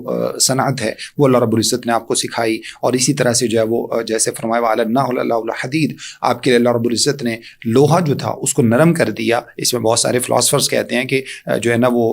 صنعت ہے وہ اللہ رب العزت نے آپ کو سکھائی. اور اسی طرح سے جو ہے وہ جیسے فرمایا وَعَلَنَّاهُ اللَّهُ الْحَدِيدَ، آپ کے لیے اللہ رب العزت نے لوہا جو تھا اس کو نرم کر دیا. اس میں بہت سارے فلاسفرز کہتے ہیں کہ جو ہے نا وہ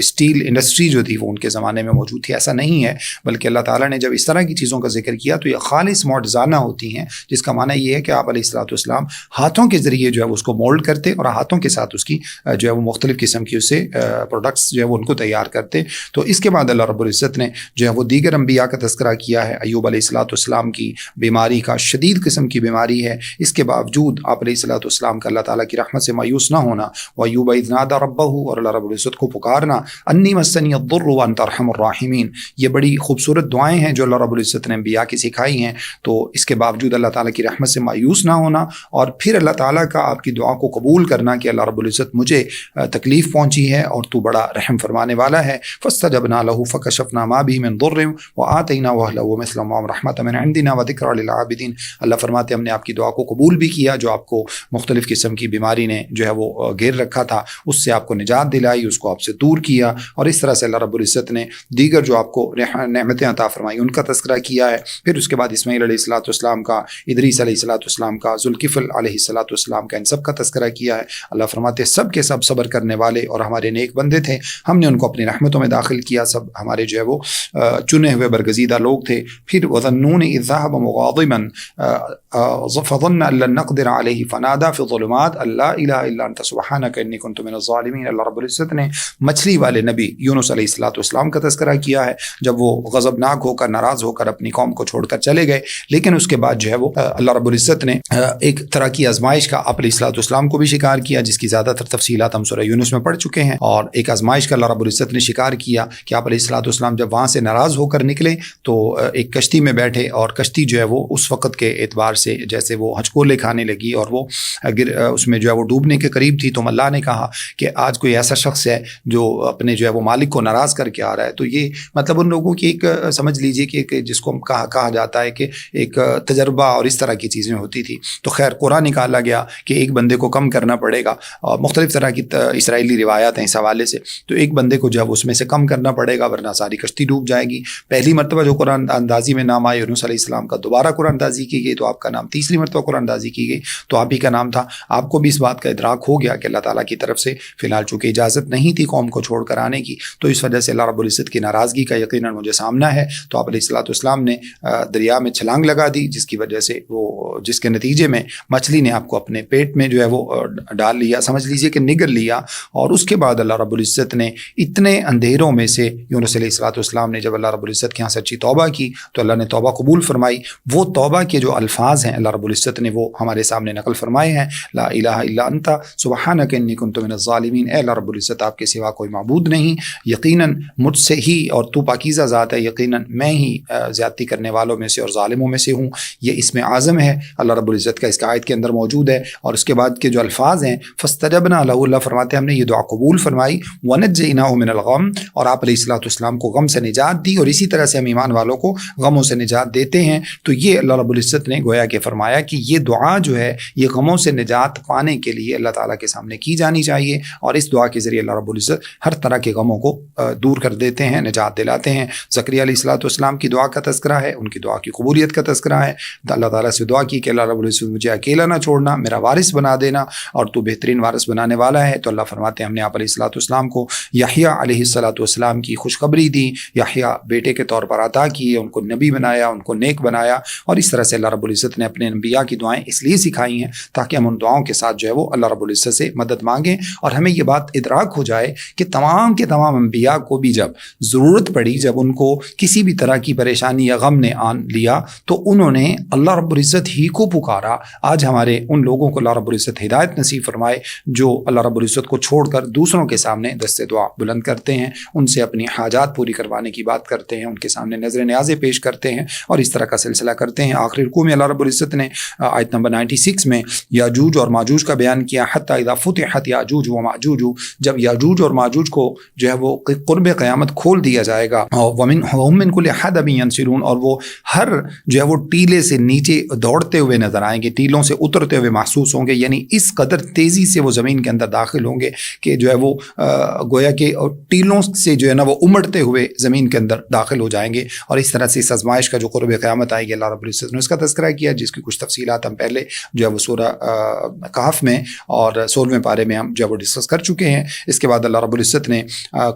اسٹیل انڈسٹری جو تھی وہ ان کے زمانے میں موجود تھی. ایسا نہیں ہے، بلکہ اللہ تعالیٰ نے جب اس طرح کی چیزوں کا ذکر کیا تو یہ خالص معجزانہ ہوتی ہیں، جس کا معنی یہ ہے کہ آپ علیہ السلام ہاتھوں کے ذریعے جو ہے اس کو مولڈ کرتے اور ہاتھوں کے ساتھ اس کی جو ہے وہ مختلف قسم کی اس سے پروڈکٹس جو ہے وہ ان کو تیار کرتے. تو اس کے بعد اللہ رب العزت نے جو ہے وہ دیگر انبیاء کا تذکرہ کیا ہے. ایوب علیہ السلام کی بیماری کا، شدید قسم کی بیماری ہے، اس کے باوجود آپ علیہ السلام کا اللہ تعالیٰ کی رحمت سے مایوس نہ ہونا. وَأَيُّوبَ إِذْ نَادَىٰ رَبَّهُ، اور اللہ رب العزت کو پکارنا. أَنِّي مَسَّنِيَ الضُّرُّ وَأَنْتَ أَرْحَمُ الرَّاحِمِينَ. یہ بڑی خوبصورت دعائیں ہیں جو اللہ رب العزت نے انبیاء کی سکھائی ہیں. تو اس کے باوجود اللہ تعالیٰ کی رحمت سے مایوس نہ ہونا اور پھر اللہ تعالیٰ کا آپ کی دعا کو قبول کرنا کہ اللہ رب العزت مجھے تکلیف پہنچی ہے اور تو بڑا رحم فرمانے والا ہے. فَاسْتَجَبْنَا لَهُ فَكَشَفْنَا مَا بِهِ مِنْ ضُرٍّ وَآتَيْنَاهُ أَهْلَهُ وَمِثْلَهُ مَعَهُمْ رَحْمَةً مِنْ عِنْدِنَا وَذِكْرًا لِلْعَابِدِينَ. اللہ فرماتے ہم نے آپ کی دعا کو قبول بھی کیا جو آپ کو مختلف قسم کی بیماری نے جو ہے وہ گھیر رکھا تھا، اس سے آپ کو نجات دلائی، اس کو آپ سے دور کیا. اور اس طرح سے اللہ رب العزت نے دیگر جو آپ کو نعمتیں عطا فرمائی ان کا تذکرہ کیا ہے. پھر اس کے بعد اسماعیل علیہ السلام کا، ادریس علیہ السلام کا، ذوالکفل علیہ السلام کا، ان سب کا تذکرہ کیا ہے. اللہ فرماتے سب کے سب صبر کرنے والے اور ہمارے نیک بندے تھے، ہم نے ان کو اپنی رحمتوں میں داخل کیا. سب ہمارے جو ہے وہ چنے ہوئے برگزیدہ لوگ تھے. پھر وَظَنُّونِ إِذْ ذَهَبَ مُغَاضِبًا فَظَنَّ أَن لَّن نَّقْدِرَ عَلَيْهِ فَنَادَىٰ فِي الظُّلُمَاتِ أَن لَّا إِلَٰهَ إِلَّا أَنتَ سُبْحَانَكَ إِنِّي كُنتُ مِنَ الظَّالِمِينَ. اللہ رب العزت نے مچھلی والے نبی یونس علیہ السلام کا تذکرہ کیا ہے جب وہ غضبناک ہو کر، ناراض ہو کر اپنی قوم کو چھوڑ کر چلے گئے. لیکن اس کے بعد جو ہے وہ اللہ رب العزت نے ایک طرح کی آزمائش کا آپ علیہ السلام کو بھی شکار کیا، جس کی زیادہ تر تفصیلات ہم سورہ یونس میں پڑھ چکے ہیں. اور ایک آزمائش کا اللہ رب العزت نے شکار کیا کہ آپ علیہ السلام جب وہاں سے ناراض ہو کر نکلے تو ایک کشتی میں بیٹھے، اور کشتی جو ہے وہ اس وقت کے اعتبار سے جیسے وہ ہچکولے کھانے لگی اور وہ اس میں جو ہے وہ ڈوبنے کے قریب تھی. تو اللہ نے کہا کہ آج کوئی ایسا شخص ہے جو اپنے جو ہے وہ مالک کو ناراض کر کے آ رہا ہے. تو یہ مطلب ان لوگوں کی ایک سمجھ لیجئے کہ ایک جس کو کہا جاتا ہے کہ ایک تجربہ اور اس طرح کی چیزیں ہوتی تھی. تو خیر قرآن نکالا گیا کہ ایک بندے کو کم کرنا پڑے گا، اور مختلف طرح کی اسرائیلی روایات ہیں اس حوالے سے. تو ایک بندے کو جو ہے اس میں سے کم کرنا پڑے گا ورنہ ساری کشتی ڈوب جائے گی. پہلی مرتبہ جو قرآن اندازی میں نام آئے یونس علیہ السلام کا، دوبارہ قرآن اندازی کی گئی تو آپ کا نام، تیسری مرتبہ قرآن اندازی کی گئی تو آپ ہی کا نام تھا. آپ کو بھی اس بات کا ادراک ہو گیا کہ اللہ تعالیٰ کی طرف سے فی الحال چونکہ اجازت نہیں تھی قوم کو چھوڑ کر آنے کی، تو اس وجہ سے اللہ رب العزت کی ناراضگی کا یقیناً مجھے سامنا ہے. تو آپ علیہ السلام نے دریا میں چھلانگ لگا دی، جس کی وجہ سے جس کے نتیجے میں مچھلی نے آپ کو اپنے پیٹ میں جو ہے وہ ڈال لیا، سمجھ لیجئے کہ نگل لیا. اور اس کے بعد اللہ رب العزت نے اتنے اندھیروں میں سے یونس علیہ السلام نے جب اللہ رب العزت کے یہاں سچی توبہ کی تو اللہ نے توبہ قبول فرمائی. وہ توبہ کے جو الفاظ ہیں اللہ رب العزت نے وہ ہمارے سامنے نقل فرمائے ہیں. لا الہ الا انت سبحانک انی کنت من الظالمین. اے اللہ رب العزت آپ کے سوا کوئی معبود نہیں، یقیناً مجھ سے ہی، اور تو پاکیزہ ذات ہے، یقیناً میں ہی زیادتی کرنے والوں میں سے اور ظالموں میں سے ہوں. یہ اسم اعظم ہے اللہ رب العزت کا، اس کا آیت کے اندر موجود ہے. اور اس کے بعد کے جو الفاظ ہیں فاستجبنا لہ، اللہ فرماتے ہیں ہم نے یہ دعا قبول فرمائی. ونجیناہ من الغم، اور آپ علیہ السلام کو غم سے نجات دی. اور اسی طرح سے ہم ایمان والوں کو غموں سے نجات دیتے ہیں. تو یہ اللہ رب العزت نے گویا کہ فرمایا کہ یہ دعا جو ہے یہ غموں سے نجات پانے کے لیے اللہ تعالیٰ کے سامنے کی جانی چاہیے. اور اس دعا کے ذریعے اللہ رب العزت ہر طرح کے غموں کو دور کر دیتے ہیں، نجات دلاتے ہیں. زکریا علیہ السلام کی دعا کا تذکرہ ہے، ان کی دعا کی قبولیت کا تذکرہ ہے. اللہ تعالیٰ سے دعا کی کہ اللہ رب العزت مجھے اکیلا نہ چھوڑنا، میرا وارث بنا دینا، اور تو بہترین وارث بنانے والا ہے. تو اللہ فرماتے ہیں ہم نے آپ علیہ السلام کو یحییٰ علیہ السلام کی خوشخبری دی، یحییٰ بیٹے کے طور پر عطا کیے، ان کو نبی بنایا، ان کو نیک بنایا. اور اس طرح سے اللہ رب العزت نے اپنے انبیاء کی دعائیں اس لیے سکھائی ہیں تاکہ ہم ان دعاؤں کے ساتھ جو ہے وہ اللہ رب العزت سے مدد مانگیں. اور ہمیں یہ بات ادراک ہو جائے کہ تمام کے تمام انبیاء کو بھی جب ضرورت پڑی، جب ان کو کسی بھی طرح کی پریشانی یا غم نے آن لیا تو انہوں نے اللہ رب العزت ہی کو پکارا. آج ہمارے ان لوگوں کو اللہ رب العزت ہدایت نصیب فرمائے جو اللہ رب العزت کو چھوڑ کر دوسروں کے سامنے دست دعا بلند کرتے ہیں، ان سے اپنی حاجات پوری کروانے کی بات کرتے ہیں، ان کے سامنے نظر نیازیں پیش کرتے ہیں اور اس طرح کا سلسلہ کرتے ہیں. آخری رکوع میں اللہ رب العزت نے آیت نمبر 96 میں یاجوج اور ماجوج کا بیان کیا، حتی اذا فتحت یاجوج و ماجوج، جب یاجوج اور ماجوج کو جو ہے وہ قرب قیامت کھول دیا جائے گا، وَهُم مِّن كُلِّ حَدَبٍ يَنْسِلُونَ، اور وہ ہر جو ہے وہ ٹیلے سے نیچے دوڑتے ہوئے نظر آئیں گے، ٹیلوں سے اترتے ہوئے محسوس ہوں گے، یعنی اس قدر تیزی سے وہ زمین کے اندر داخل ہوں گے کہ جو ہے وہ گویا کہ ٹیلوں سے جو ہے نا وہ امڑتے ہوئے زمین کے اندر داخل ہو جائیں گے۔ اور اس طرح سے اس آزمائش کا جو قرب قیامت آئے گی، اللہ رب العزت نے اس کا تذکرہ کیا، جس کی کچھ تفصیلات ہم پہلے جو ہے وہ سورہ کہف میں اور 16ویں پارے میں ہم جو ہے وہ ڈسکس کر چکے ہیں۔ اس کے بعد اللہ رب العزت نے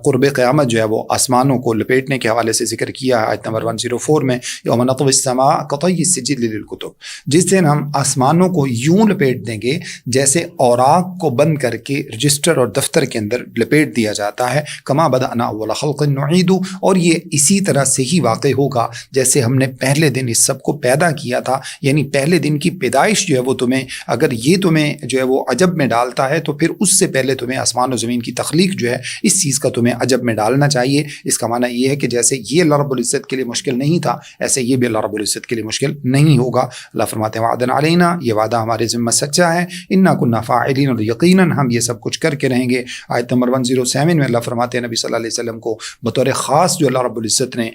قرب قیامت جو ہے وہ آسمانوں کو لپیٹنے کے حوالے سے ذکر کیا ہے آیت نمبر 104 میں، یوم نطوی السماء کطی السجل للکتب، جس دن ہم آسمانوں کو یوں لپیٹ دیں گے جیسے اوراق کو بند کر کے رجسٹر اور دفتر کے اندر لپیٹ دیا جاتا ہے، کما بدأنا اول خلق نعید، اور یہ اسی طرح سے ہی واقع ہوگا جیسے ہم نے پہلے دن اس سب کو پیدا کیا تھا۔ یعنی پہلے دن کی پیدائش جو ہے وہ تمہیں، اگر یہ تمہیں جو ہے وہ عجب میں ڈالتا ہے تو پھر اس سے پہلے تمہیں آسمان و زمین کی تخلیق جو ہے اس چیز کا تمہیں عجب میں ڈالنا چاہیے۔ اس کا معنی یہ ہے کہ جیسے یہ اللہ رب العزت کے لیے مشکل نہیں تھا، ایسے یہ بھی اللہ رب العزت کے لیے مشکل نہیں ہوگا۔ اللہ فرماتے ہیں وعدن علینا، یہ وعدہ ہمارے ذمہ سچا ہے، انا کنا فاعلین، اور یقیناً ہم یہ سب کچھ کر کے رہیں گے۔ آیت نمبر 107 میں اللہ فرماتے ہیں نبی صلی اللہ علیہ وسلم کو بطور خاص جو اللہ رب العزت نے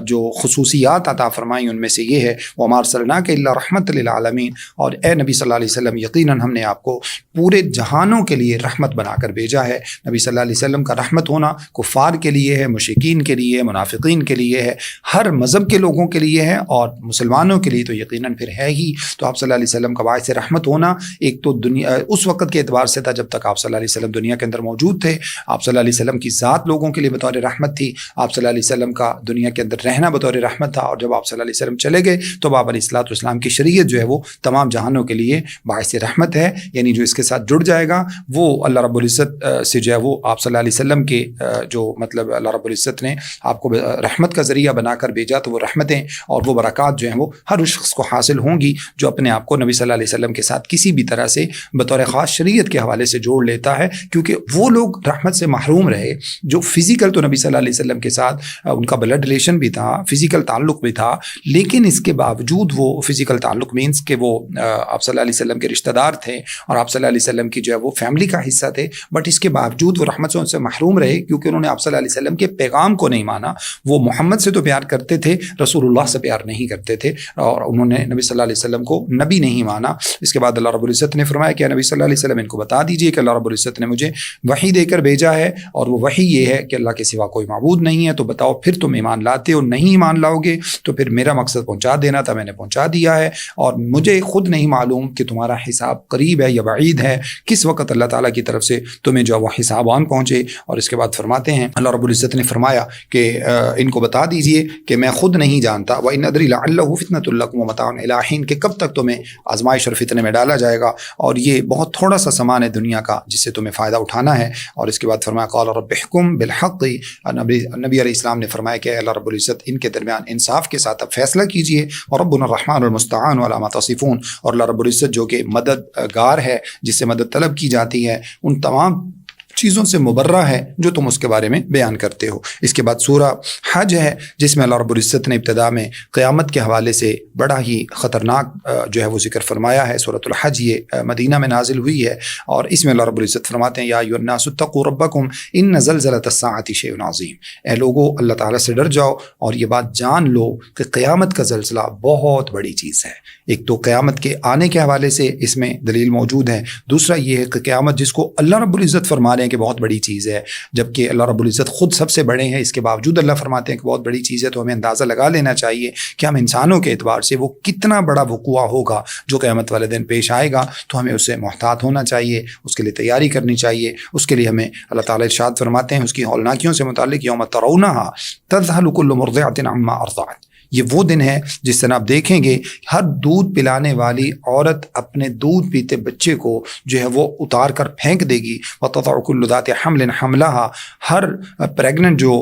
جو خصوصیات عطا فرمائی ان میں سے یہ ہے، وما ارسلناک الا رحمۃ للعالمین، اور اے نبی صلی اللہ علیہ وسلم یقیناً ہم نے آپ کو پورے جہانوں کے لیے رحمت بنا کر بھیجا ہے۔ نبی صلی اللہ علیہ وسلم کا رحمت ہونا کفار کے لیے ہے، مشرکین کے لیے، منافقین کے لیے ہے، ہر مذہب کے لوگوں کے لیے ہے، اور مسلمانوں کے لیے تو یقیناً پھر ہے ہی۔ تو آپ صلی اللہ علیہ وسلم کا باعث رحمت ہونا ایک تو دنیا اس وقت کے اعتبار سے تھا جب تک آپ صلی اللہ علیہ وسلم دنیا کے اندر موجود تھے، آپ صلی اللہ علیہ وسلم کی ذات لوگوں کے لیے بطور رحمت تھی، آپ صلی اللہ علیہ وسلم کا دنیا کے اندر رہنا بطور رحمت تھا، اور جب آپ صلی اللہ علیہ وسلم چلے گئے تو آپ علیہ الصلوۃ والسلام کی شریعت جو ہے وہ تمام جہانوں کے لیے باعث رحمت ہے۔ یعنی جو اس کے ساتھ جڑ جائے گا وہ اللہ رب العزت سے جو ہے وہ آپ صلی اللہ علیہ وسلم کے جو مطلب اللہ رب العزت نے آپ کو رحمت کا ذریعہ بنا کر بھیجا، تو وہ رحمتیں اور وہ برکات جو ہیں وہ ہر اس شخص کو حاصل ہوں گی جو اپنے آپ کو نبی صلی اللہ علیہ وسلم کے ساتھ کسی بھی طرح سے بطور خاص شریعت کے حوالے سے جوڑ لیتا ہے، کیونکہ وہ لوگ رحمت سے محروم رہے جو فزیکل تو نبی صلی اللہ علیہ وسلم کے ساتھ ان کا بلڈ ریلیشن بھی تھا، فزیکل تعلق بھی تھا، لیکن اس کے باوجود وہ فزیکل تعلق مینس کہ وہ آپ صلی اللہ علیہ وسلم کے رشتہ دار تھے اور آپ صلی اللہ علیہ وسلم کی جو ہے وہ فیملی کا حصہ تھے، بٹ اس کے باوجود وہ رحمت سے ان سے محروم رہے کیونکہ انہوں نے آپ صلی اللہ علیہ وسلم کے پیغام کو نہیں مانا۔ وہ محمد سے تو پیار کرتے تھے، رسول اللہ سے پیار نہیں کرتے تھے، اور انہوں نے نبی صلی اللہ علیہ وسلم کو نبی نہیں مانا۔ اس کے بعد اللہ رب العزت نے فرمایا کہ نبی صلی اللہ علیہ وسلم ان کو بتا دیجئے کہ اللہ رب العزت نے مجھے وحی دے کر بھیجا ہے، اور وہ وحی یہ ہے کہ اللہ کے سوا کوئی معبود نہیں ہے، تو بتاؤ پھر تم ایمان لاتے ہو؟ نہیں ایمان لاؤ گے تو پھر میرا مقصد پہنچا دینا تھا، میں نے پہنچا دیا ہے، اور مجھے خود نہیں معلوم کہ تمہارا حساب قریب ہے یا بعید ہے، کس وقت اللہ تعالیٰ کی طرف سے تمہیں جو وہ حساب آن پہنچے۔ اور اس کے بعد فرماتے ہیں اللہ رب العزت نے فرمایا کہ ان کو بتا دیجئے کہ میں خود نہیں جانتا، وَإِنْ أَدْرِي لَعَلَّهُ فِتْنَةٌ لَكُمْ وَمَتَاعٌ إِلَىٰ حِينٍ، کہ کب تک تمہیں آزمائش اور فتنے میں ڈالا جائے گا، اور یہ بہت تھوڑا سا سامان ہے دنیا کا جس سے تمہیں فائدہ اٹھانا ہے۔ اور اس کے بعد فرمایا قال رب احکم بالحق، نبی علیہ السلام نے فرمایا کہ اللہ رب العزت ان کے درمیان انصاف کے ساتھ اب فیصلہ کیجئے، وربنا الرحمن المستعان علی ما تصفون، اور اللہ رب العزت جو کہ مددگار ہے جس سے مدد طلب کی جاتی ہے ان تمام چیزوں سے مبرہ ہے جو تم اس کے بارے میں بیان کرتے ہو۔ اس کے بعد سورہ حج ہے جس میں اللہ رب العزت نے ابتدا میں قیامت کے حوالے سے بڑا ہی خطرناک جو ہے وہ ذکر فرمایا ہے۔ سورۃ الحج یہ مدینہ میں نازل ہوئی ہے، اور اس میں اللہ رب العزت فرماتے ہیں یا ایھا الناس اتقوا ربکم ان زلزلۃ الساعۃ شیء عظیم، اے لوگو اللہ تعالیٰ سے ڈر جاؤ اور یہ بات جان لو کہ قیامت کا زلزلہ بہت بڑی چیز ہے۔ ایک تو قیامت کے آنے کے حوالے سے اس میں دلیل موجود ہے، دوسرا یہ ہے کہ قیامت جس کو اللہ رب العزت فرما رہے ہیں کہ بہت بڑی چیز ہے، جبکہ اللہ رب العزت خود سب سے بڑے ہیں، اس کے باوجود اللہ فرماتے ہیں کہ بہت بڑی چیز ہے، تو ہمیں اندازہ لگا لینا چاہیے کہ ہم انسانوں کے اعتبار سے وہ کتنا بڑا وقوع ہوگا جو قیامت والے دن پیش آئے گا، تو ہمیں اس سے محتاط ہونا چاہیے، اس کے لیے تیاری کرنی چاہیے۔ اس کے لیے ہمیں اللہ تعالیٰ ارشاد فرماتے ہیں اس کی ہولناکیوں سے متعلق یوم ترونہا تذہل کل مرضعۃ عما ارضعت، یہ وہ دن ہے جس طرح آپ دیکھیں گے ہر دودھ پلانے والی عورت اپنے دودھ پیتے بچے کو جو ہے وہ اتار کر پھینک دے گی، وتضع کل ذات حمل حملها، ہر پریگننٹ جو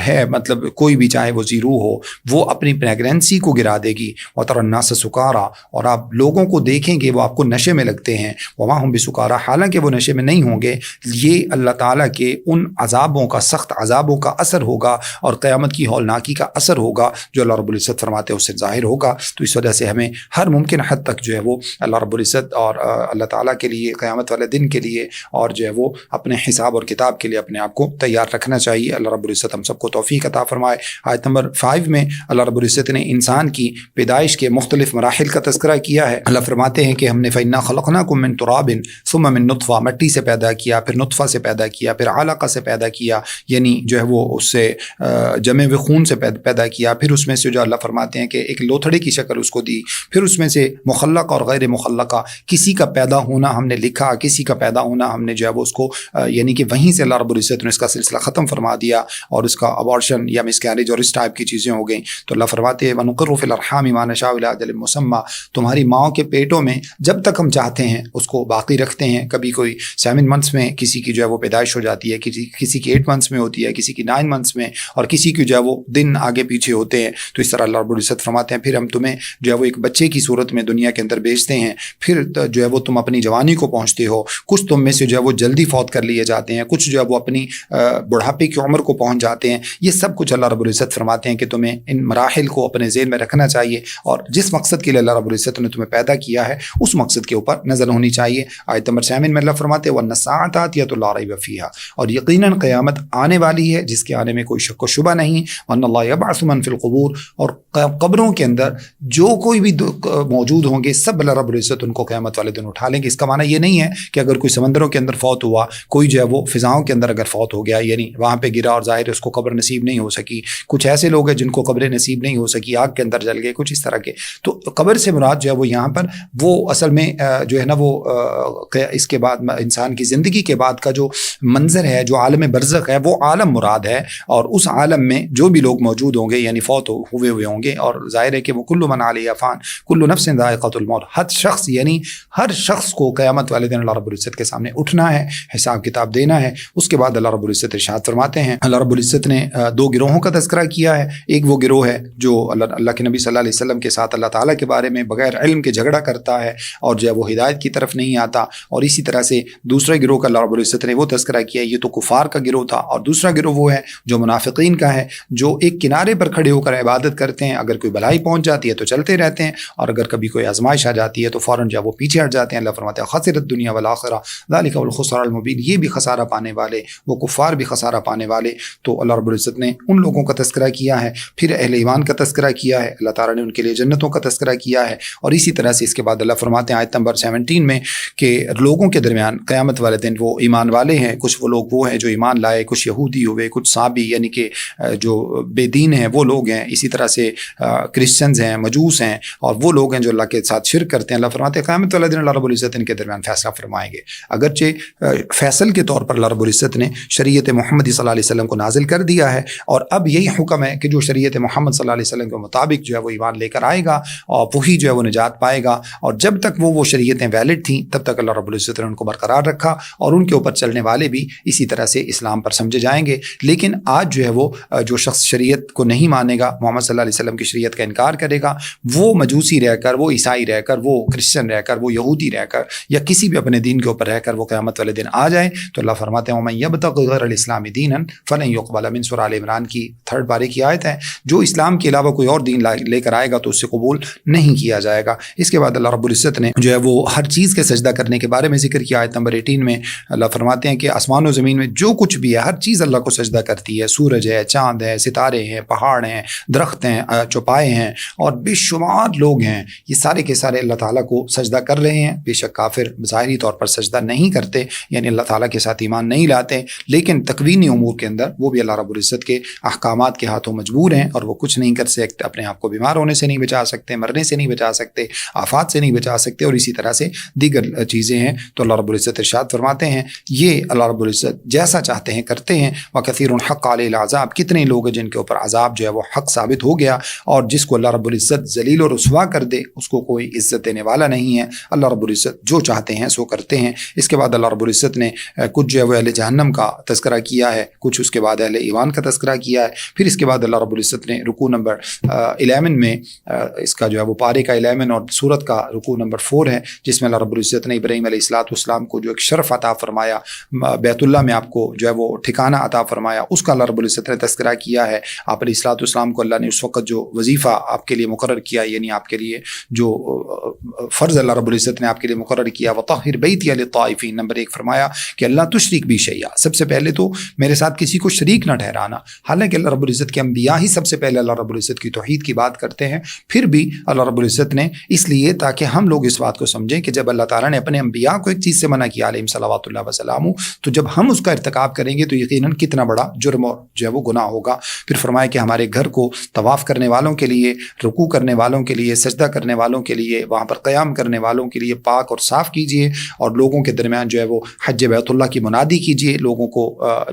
ہے مطلب کوئی بھی چاہے وہ زیرو ہو وہ اپنی پریگننسی کو گرا دے گی، وترى الناس سکارا، اور آپ لوگوں کو دیکھیں گے وہ آپ کو نشے میں لگتے ہیں، وما هم بسکارا، حالانکہ وہ نشے میں نہیں ہوں گے۔ یہ اللہ تعالیٰ کے ان عذابوں کا، سخت عذابوں کا اثر ہوگا اور قیامت کی ہولناکی کا اثر ہوگا جو اللہ رب رب العزت فرماتے ہیں اس سے ظاہر ہوگا. تو اس وجہ سے ہمیں ہر ممکن حد تک جو ہے وہ اللہ رب العزت اور اللہ تعالیٰ کے لیے قیامت والے دن کے لیے اور جو ہے وہ اپنے حساب اور کتاب کے لیے اپنے آپ کو تیار رکھنا چاہیے. اللہ رب العزت ہم سب کو توفیق عطا فرمائے. آیت نمبر 5 میں اللہ رب العزت نے انسان کی پیدائش کے مختلف مراحل کا تذکرہ کیا ہے. اللہ فرماتے ہیں کہ ہم نے فَإِنَّا خَلَقْنَاكُم مِّن تُرَابٍ ثُمَّ مِّن نُطْفَةٍ مٹی سے پیدا کیا، پھر نطفہ سے پیدا کیا، پھر علقہ سے پیدا کیا، یعنی جو ہے وہ اس سے جمے ہوئے خون سے پیدا کیا، پھر اس میں سے جو اللہ فرماتے ہیں کہ ایک لوتھڑے کی شکل اس کو دی، پھر اس میں سے مخلق اور غیر مخلقہ کسی کا پیدا ہونا ہم نے لکھا، کسی کا پیدا ہونا ہم نے جو ہے وہ اس کو یعنی کہ وہیں سے اللہ رب العزت نے اس کا سلسلہ ختم فرما دیا اور اس کا ابارشن یا مسکیریج اور اس ٹائپ کی چیزیں ہو گئیں. تو اللہ فرماتے ہیں وَنُقِرُّ فِي الْأَرْحَامِ مَا نَشَاءُ إِلَىٰ أَجَلٍ مُّسَمًّى، تمہاری ماؤں کے پیٹوں میں جب تک ہم چاہتے ہیں اس کو باقی رکھتے ہیں. کبھی کوئی 7 منتھس میں کسی کی جو ہے وہ پیدائش ہو جاتی ہے، کسی کی 8 منتھس میں ہوتی ہے، کسی کی 9 منتھس میں، اور کسی کی جو ہے وہ دن آگے پیچھے ہوتے ہیں. تو اس طرح اللہ رب العزت فرماتے ہیں پھر ہم تمہیں جو ہے وہ ایک بچے کی صورت میں دنیا کے اندر بھیجتے ہیں، پھر جو ہے وہ تم اپنی جوانی کو پہنچتے ہو. کچھ تم میں سے جو ہے وہ جلدی فوت کر لیے جاتے ہیں، کچھ جو ہے وہ اپنی بڑھاپے کی عمر کو پہنچ جاتے ہیں. یہ سب کچھ اللہ رب العزت فرماتے ہیں کہ تمہیں ان مراحل کو اپنے ذہن میں رکھنا چاہیے اور جس مقصد کے لیے اللہ رب العزت نے تمہیں پیدا کیا ہے اس مقصد کے اوپر نظر ہونی چاہیے. آیت نمبر 7 میں اللہ فرماتے ہیں وَإِنَّ السَّاعَةَ آتِيَةٌ لَا رَيْبَ فِيهَا، اور یقیناً قیامت آنے والی ہے جس کے آنے میں کوئی شک و شبہ نہیں. وَأَنَّ اللَّهَ يَبْعَثُ مَن فِي الْقُبُورِ، اور قبروں کے اندر جو کوئی بھی موجود ہوں گے سب اللہ رب العزت ان کو قیامت والے دن اٹھا لیں گے. اس کا معنی یہ نہیں ہے کہ اگر کوئی سمندروں کے اندر فوت ہوا، کوئی جو ہے وہ فضاؤں کے اندر اگر فوت ہو گیا یعنی وہاں پہ گرا اور ظاہر اس کو قبر نصیب نہیں ہو سکی. کچھ ایسے لوگ ہیں جن کو قبریں نصیب نہیں ہو سکی، آگ کے اندر جل گئے، کچھ اس طرح کے. تو قبر سے مراد جو ہے وہ یہاں پر وہ اصل میں جو ہے نا وہ اس کے بعد انسان کی زندگی کے بعد کا جو منظر ہے، جو عالم برزخ ہے، وہ عالم مراد ہے. اور اس عالم میں جو بھی لوگ موجود ہوں گے یعنی فوت ہوئے ہوں گے، اور ظاہر ہے کہ وہ کل من علیہا فان کل نفس ذائقۃ الموت، ہر شخص یعنی ہر شخص کو قیامت والے دن اللہ رب العزت کے سامنے اٹھنا ہے، حساب کتاب دینا ہے. اس کے بعد اللہ رب العزت ارشاد فرماتے ہیں، اللہ رب العزت نے 2 گروہوں کا تذکرہ کیا ہے. ایک وہ گروہ ہے جو اللہ کے نبی صلی اللہ علیہ وسلم کے ساتھ اللہ تعالیٰ کے بارے میں بغیر علم کے جھگڑا کرتا ہے اور جو ہے وہ ہدایت کی طرف نہیں آتا. اور اسی طرح سے دوسرے گروہ کا اللہ رب العزت نے وہ تذکرہ کیا. یہ تو کفار کا گروہ تھا، اور دوسرا گروہ وہ ہے جو منافقین کا ہے، جو ایک کنارے پر کھڑے ہو کر عبادت کرتے ہیں. اگر کوئی بلائی پہنچ جاتی ہے تو چلتے رہتے ہیں، اور اگر کبھی کوئی آزمائش آ جاتی ہے تو فوراً جو وہ پیچھے ہٹ جاتے ہیں. اللہ فرماتے ہیں خسرت دنیا والآخرہ ذالک هو الخسران المبین، یہ بھی خسارہ پانے والے، وہ کفار بھی خسارہ پانے والے. تو اللہ رب العزت نے ان لوگوں کا تذکرہ کیا ہے، پھر اہل ایمان کا تذکرہ کیا ہے. اللہ تعالیٰ نے ان کے لیے جنتوں کا تذکرہ کیا ہے. اور اسی طرح سے اس کے بعد اللہ فرماتے ہیں آیت نمبر 17 میں کہ لوگوں کے درمیان قیامت والے دن وہ ایمان والے ہیں، کچھ وہ لوگ وہ ہیں جو ایمان لائے، کچھ یہودی ہوئے، کچھ صابی یعنی کہ جو بے دین ہیں وہ لوگ ہیں، اسی طرح سے کرسچنز ہیں، مجوس ہیں، اور وہ لوگ ہیں جو اللہ کے ساتھ شرک کرتے ہیں. اللہ فرماتے ہیں قیامت والے دن اللہ رب العزت ان کے درمیان فیصلہ فرمائیں گے. اگرچہ فیصل کے طور پر اللہ رب العزت نے شریعت محمدی صلی اللہ علیہ وسلم کو نازل کر دیا ہے، اور اب یہی حکم ہے کہ جو شریعت محمد صلی اللہ علیہ وسلم کے مطابق جو ہے وہ ایمان لے کر آئے گا اور وہی جو ہے وہ نجات پائے گا. اور جب تک وہ شریعتیں ویلڈ تھیں تب تک اللہ رب العزت نے ان کو برقرار رکھا، اور ان کے اوپر چلنے والے بھی اسی طرح سے اسلام پر سمجھے جائیں گے. لیکن آج جو ہے وہ جو شخص شریعت کو نہیں مانے گا، محمد صلی اللہ علیہ وسلم کی شریعت کا انکار کرے گا، وہ مجوسی رہ کر، وہ عیسائی رہ کر، وہ کرسچن رہ کر، وہ یہودی رہ کر، یا کسی بھی اپنے دین کے اوپر رہ کر وہ قیامت والے دن آ جائے تو اللہ فرماتے ہیں وَمَن يَبْتَغِ غَيْرَ الْإِسْلَامِ دِينًا فَلَن يُقْبَلَ مِنْهُ، سورہ آل عمران کی 3 پارے کی آیت ہے. جو اسلام کے علاوہ کوئی اور دین لے کر آئے گا تو اس سے قبول نہیں کیا جائے گا. اس کے بعد اللہ رب العزت نے جو ہے وہ ہر چیز کے سجدہ کرنے کے بارے میں ذکر کیا. آیت نمبر 18 میں اللہ فرماتے ہیں کہ آسمان و زمین میں جو کچھ بھی ہے ہر چیز اللہ کو سجدہ کرتی ہے. سورج ہے، چاند ہے، ستارے ہیں، پہاڑ ہیں، درخت ہیں، چوپائے ہیں، اور بے شمار لوگ ہیں، یہ سارے کے سارے اللہ تعالیٰ کو سجدہ کر رہے ہیں. بے شک کافر ظاہری طور پر سجدہ نہیں کرتے، یعنی اللہ تعالیٰ کے ساتھ ایمان نہیں لاتے، لیکن تکوینی امور کے اندر وہ بھی اللہ رب العزت کے احکامات کے ہاتھوں مجبور ہیں، اور وہ کچھ نہیں کر سکتے. اپنے آپ کو بیمار ہونے سے نہیں بچا سکتے، مرنے سے نہیں بچا سکتے، آفات سے نہیں بچا سکتے، اور اسی طرح سے دیگر چیزیں ہیں. تو اللہ رب العزت ارشاد فرماتے ہیں یہ اللہ رب العزت جیسا چاہتے ہیں کرتے ہیں. وَكَثِيرٌ حَقَّ عَلَيْهِ الْعَذَابُ، کتنے لوگ ہیں جن کے اوپر عذاب جو ہے وہ حق ثابت ہو گیا، اور جس کو اللہ رب العزت ذلیل و رسوا کر دے اس کو کوئی عزت دینے والا نہیں ہے. اللہ رب العزت جو چاہتے ہیں سو کرتے ہیں. اس کے بعد اللہ رب العزت نے کچھ جو ہے وہ اہل جہنم کا تذکرہ کیا ہے، کچھ اس کے بعد اہل ایمان کا تذکرہ کیا ہے. پھر اس کے بعد اللہ رب العزت نے رکوع نمبر 11 میں اس کا جو ہے وہ پارے کا 11 اور سورت کا رکوع نمبر 4 ہے، جس میں اللہ رب العزت نے ابراہیم علیہ السلام کو جو ایک شرف عطا فرمایا، بیت اللہ میں آپ کو جو ہے وہ ٹھکانہ عطا فرمایا، اس کا اللہ رب العزت نے تذکرہ کیا ہے. آپ علیہ السلام کو اللہ نے اس اس وقت جو وظیفہ آپ کے لیے مقرر کیا، یعنی آپ کے لیے جو فرض اللہ رب العزت نے آپ کے لیے مقرر کیا، وطہر بیتی للطائفین، نمبر 1 فرمایا کہ اللہ تشرک بی شیئا، سب سے پہلے تو میرے ساتھ کسی کو شریک نہ ٹھہرانا۔ حالانکہ اللہ رب العزت کے انبیاء ہی سب سے پہلے اللہ رب العزت کی توحید کی بات کرتے ہیں، پھر بھی اللہ رب العزت نے اس لیے تاکہ ہم لوگ اس بات کو سمجھیں کہ جب اللہ تعالیٰ نے اپنے انبیاء کو ایک چیز سے منع کیا علیہم صلوات اللہ وسلامہ، تو جب ہم اس کا ارتکاب کریں گے تو یقیناً کتنا بڑا جرم اور جو ہے وہ گناہ ہوگا۔ پھر فرمایا کہ ہمارے گھر کو طواف کرنے والوں کے لیے، رکوع کرنے والوں کے لیے، سجدہ کرنے والوں کے لیے، وہاں پر قیام کرنے والوں کے لیے پاک اور صاف کیجیے، اور لوگوں کے درمیان جو ہے وہ حج بیت اللہ کی منادی کیجیے، لوگوں کو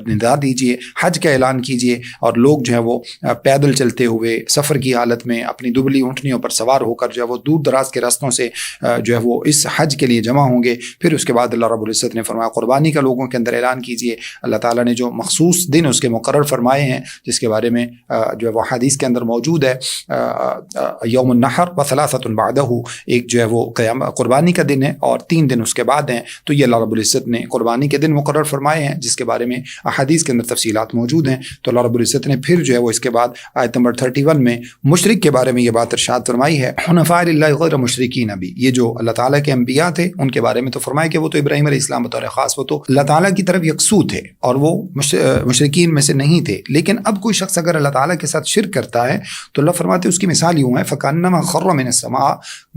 ندا دیجیے، حج کا اعلان کیجیے، اور لوگ جو ہے وہ پیدل چلتے ہوئے سفر کی حالت میں اپنی دبلی اونٹنیوں پر سوار ہو کر جو ہے وہ دور دراز کے راستوں سے جو ہے وہ اس حج کے لیے جمع ہوں گے۔ پھر اس کے بعد اللہ رب العزت نے فرمایا قربانی کا لوگوں کے اندر اعلان کیجیے۔ اللہ تعالیٰ نے جو مخصوص دن اس کے مقرر فرمائے ہیں، جس کے بارے میں جو ہے وہ حدیث کے اندر موجود ہے، یوم النحر و ثلاثۃ بعدہ، ایک جو ہے وہ قربانی کا دن ہے اور 3 دن اس کے بعد ہیں، تو یہ اللہ رب العزت نے قربانی کے دن مقرر فرمائے ہیں، جس کے بارے میں احادیث کے اندر تفصیلات موجود ہیں۔ تو اللہ رب العزت نے پھر جو ہے وہ اس کے بعد آیت نمبر 31 میں مشرک کے بارے میں یہ بات ارشاد فرمائی ہے، حنفاء للہ غیر مشرکین بھی، یہ جو اللہ تعالیٰ کے انبیاء تھے ان کے بارے میں تو فرمایا کہ وہ تو ابراہیم علیہ السلام بطور خاص وہ تو اللہ تعالیٰ کی طرف یکسو تھے اور وہ مشرکین میں سے نہیں تھے، لیکن اب کوئی شخص اگر اللہ تعالیٰ کے ساتھ شرک کرتا ہے تو اللہ فرماتے اس کی مثال یوں ہے، فکانما خر من السماء،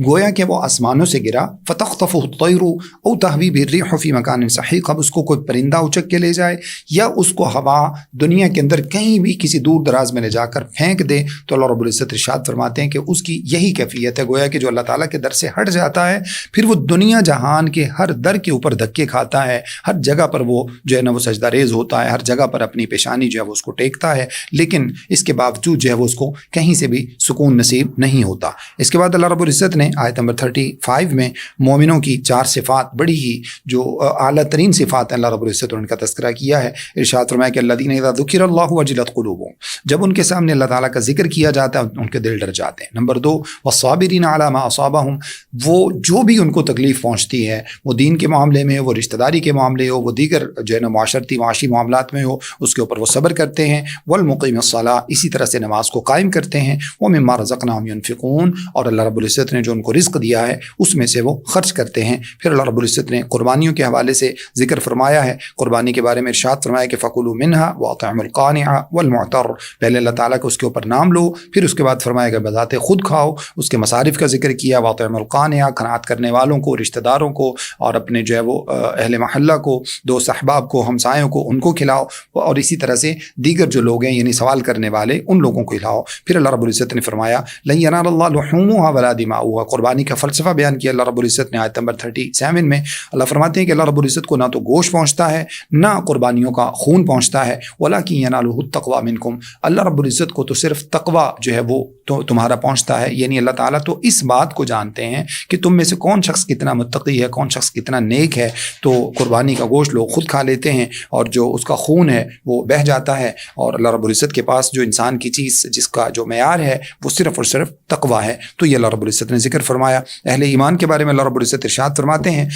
گویا کہ وہ آسمانوں سے گرا، فتخطفه الطیر او تهوی به الريح في مكان سحیق، اب اس کو کوئی پرندہ اچک کے لے جائے یا اس کو ہوا دنیا کے اندر کہیں بھی کسی دور دراز میں لے جا کر پھینک دے، تو اللہ رب العزت ارشاد فرماتے ہیں کہ اس کی یہی کیفیت ہے، گویا کہ جو اللہ تعالیٰ کے در سے ہٹ جاتا ہے پھر وہ دنیا جہان کے ہر در کے اوپر دھکے کھاتا ہے، ہر جگہ پر وہ جو ہے نا وہ سجدہ ریز ہوتا ہے، ہر جگہ پر اپنی پیشانی جو ہے وہ اس کو ٹیکتا ہے، لیکن اس کے باوجود جو ہے وہ اس کو کہیں سے بھی سکون نصیب نہیں ہوتا۔ اس کے بعد اللہ رب العزت نے آیت نمبر 35 میں مومنوں کی 4 صفات، بڑی ہی جو اعلیٰ ترین صفات ہیں اللہ رب العزت نے ان کا تذکرہ کیا ہے۔ ارشاد فرمایا کہ الذین اذا ذکر اللہ وجلت قلوبہم، جب ان کے سامنے اللہ تعالیٰ کا ذکر کیا جاتا ہے ان کے دل ڈر جاتے ہیں۔ نمبر 2 والصابرین علی ما اصابہم، وہ جو بھی ان کو تکلیف پہنچتی ہے، وہ دین کے معاملے میں ہو، وہ رشتہ داری کے معاملے ہو، وہ دیگر جو ہے نا معاشی معاملات میں ہو، اس کے اوپر وہ صبر کرتے ہیں۔ والمقیم الصلاۃ، اسی طرح سے نماز کو قائم کرتے ہیں۔ ومما رزقناہم ينفقون، اور اللہ رب العزت نے جو ان کو رزق دیا ہے اس میں سے وہ خرچ کرتے ہیں۔ پھر اللہ رب العزت نے قربانیوں کے حوالے سے ذکر فرمایا ہے، قربانی کے بارے میں ارشاد فرمایا کہ فکلوا منها واطعموا القانع والمعتر، پہلے اللہ تعالیٰ کو اس کے اوپر نام لو، پھر اس کے بعد فرمایا کہ بذات خود کھاؤ، اس کے مصارف کا ذکر کیا، واطعموا القانع، قناعت کرنے والوں کو، رشتہ داروں کو، اور اپنے جو ہے وہ اہل محلہ کو، دوست احباب کو، ہمسایوں کو، ان کو کھلاؤ، اور اسی طرح سے دیگر جو لوگ ہیں یعنی سوال کرنے والے ان لوگوں کو کھلاؤ۔ پھر اللہ رب العزت نے فرمایا لن ینال اللہ لحومها ولا دماؤها، قربانی کا فلسفہ بیان کیا اللہ رب العزت نے آیت نمبر 37 میں۔ اللہ فرماتے ہیں کہ اللہ رب العزت کو نہ تو گوشت پہنچتا ہے نہ قربانیوں کا خون پہنچتا ہے، ولکن ینالہ التقوی منکم، اللہ رب العزت کو تو صرف تقوی جو ہے وہ تو تمہارا پہنچتا ہے، یعنی اللہ تعالیٰ تو اس بات کو جانتے ہیں کہ تم میں سے کون شخص کتنا متقی ہے، کون شخص کتنا نیک ہے۔ تو قربانی کا گوشت لوگ خود کھا لیتے ہیں اور جو اس کا خون ہے وہ بہہ جاتا ہے، اور اللہ رب العزت کے پاس جو انسان کی چیز جس کا جو معیار ہے وہ صرف اور صرف تقوی ہے۔ تو یہ اللہ رب العزت نے ذکر فرمایا۔ اہل ایمان کے بارے میں اللہ رب العزت ارشاد فرماتے ہیں،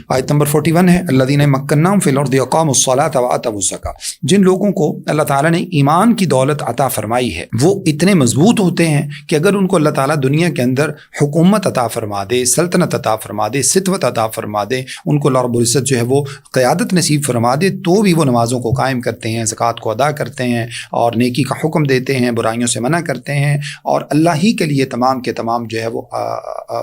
آیت نمبر 41 ہے، الذین مکناہم فی الارض اقاموا الصلاۃ وآتوا الزکاۃ، جن لوگوں کو اللہ تعالیٰ نے ایمان کی دولت عطا فرمائی ہے وہ اتنے مضبوط ہوتے ہیں کہ اگر ان کو اللہ تعالیٰ دنیا کے اندر حکومت عطا فرما دے، سلطنت عطا فرما دے، ستوت عطا فرما دے، ان کو اللہ رب العزت جو ہے وہ قیادت نصیب فرما دے، تو بھی وہ نمازوں کو قائم کرتے ہیں، زکوٰۃ کو ادا کرتے ہیں، اور نیکی کا حکم دیتے ہیں، برائیوں سے منع کرتے ہیں، اور اللہ ہی کے لیے تمام کے تمام جو ہے وہ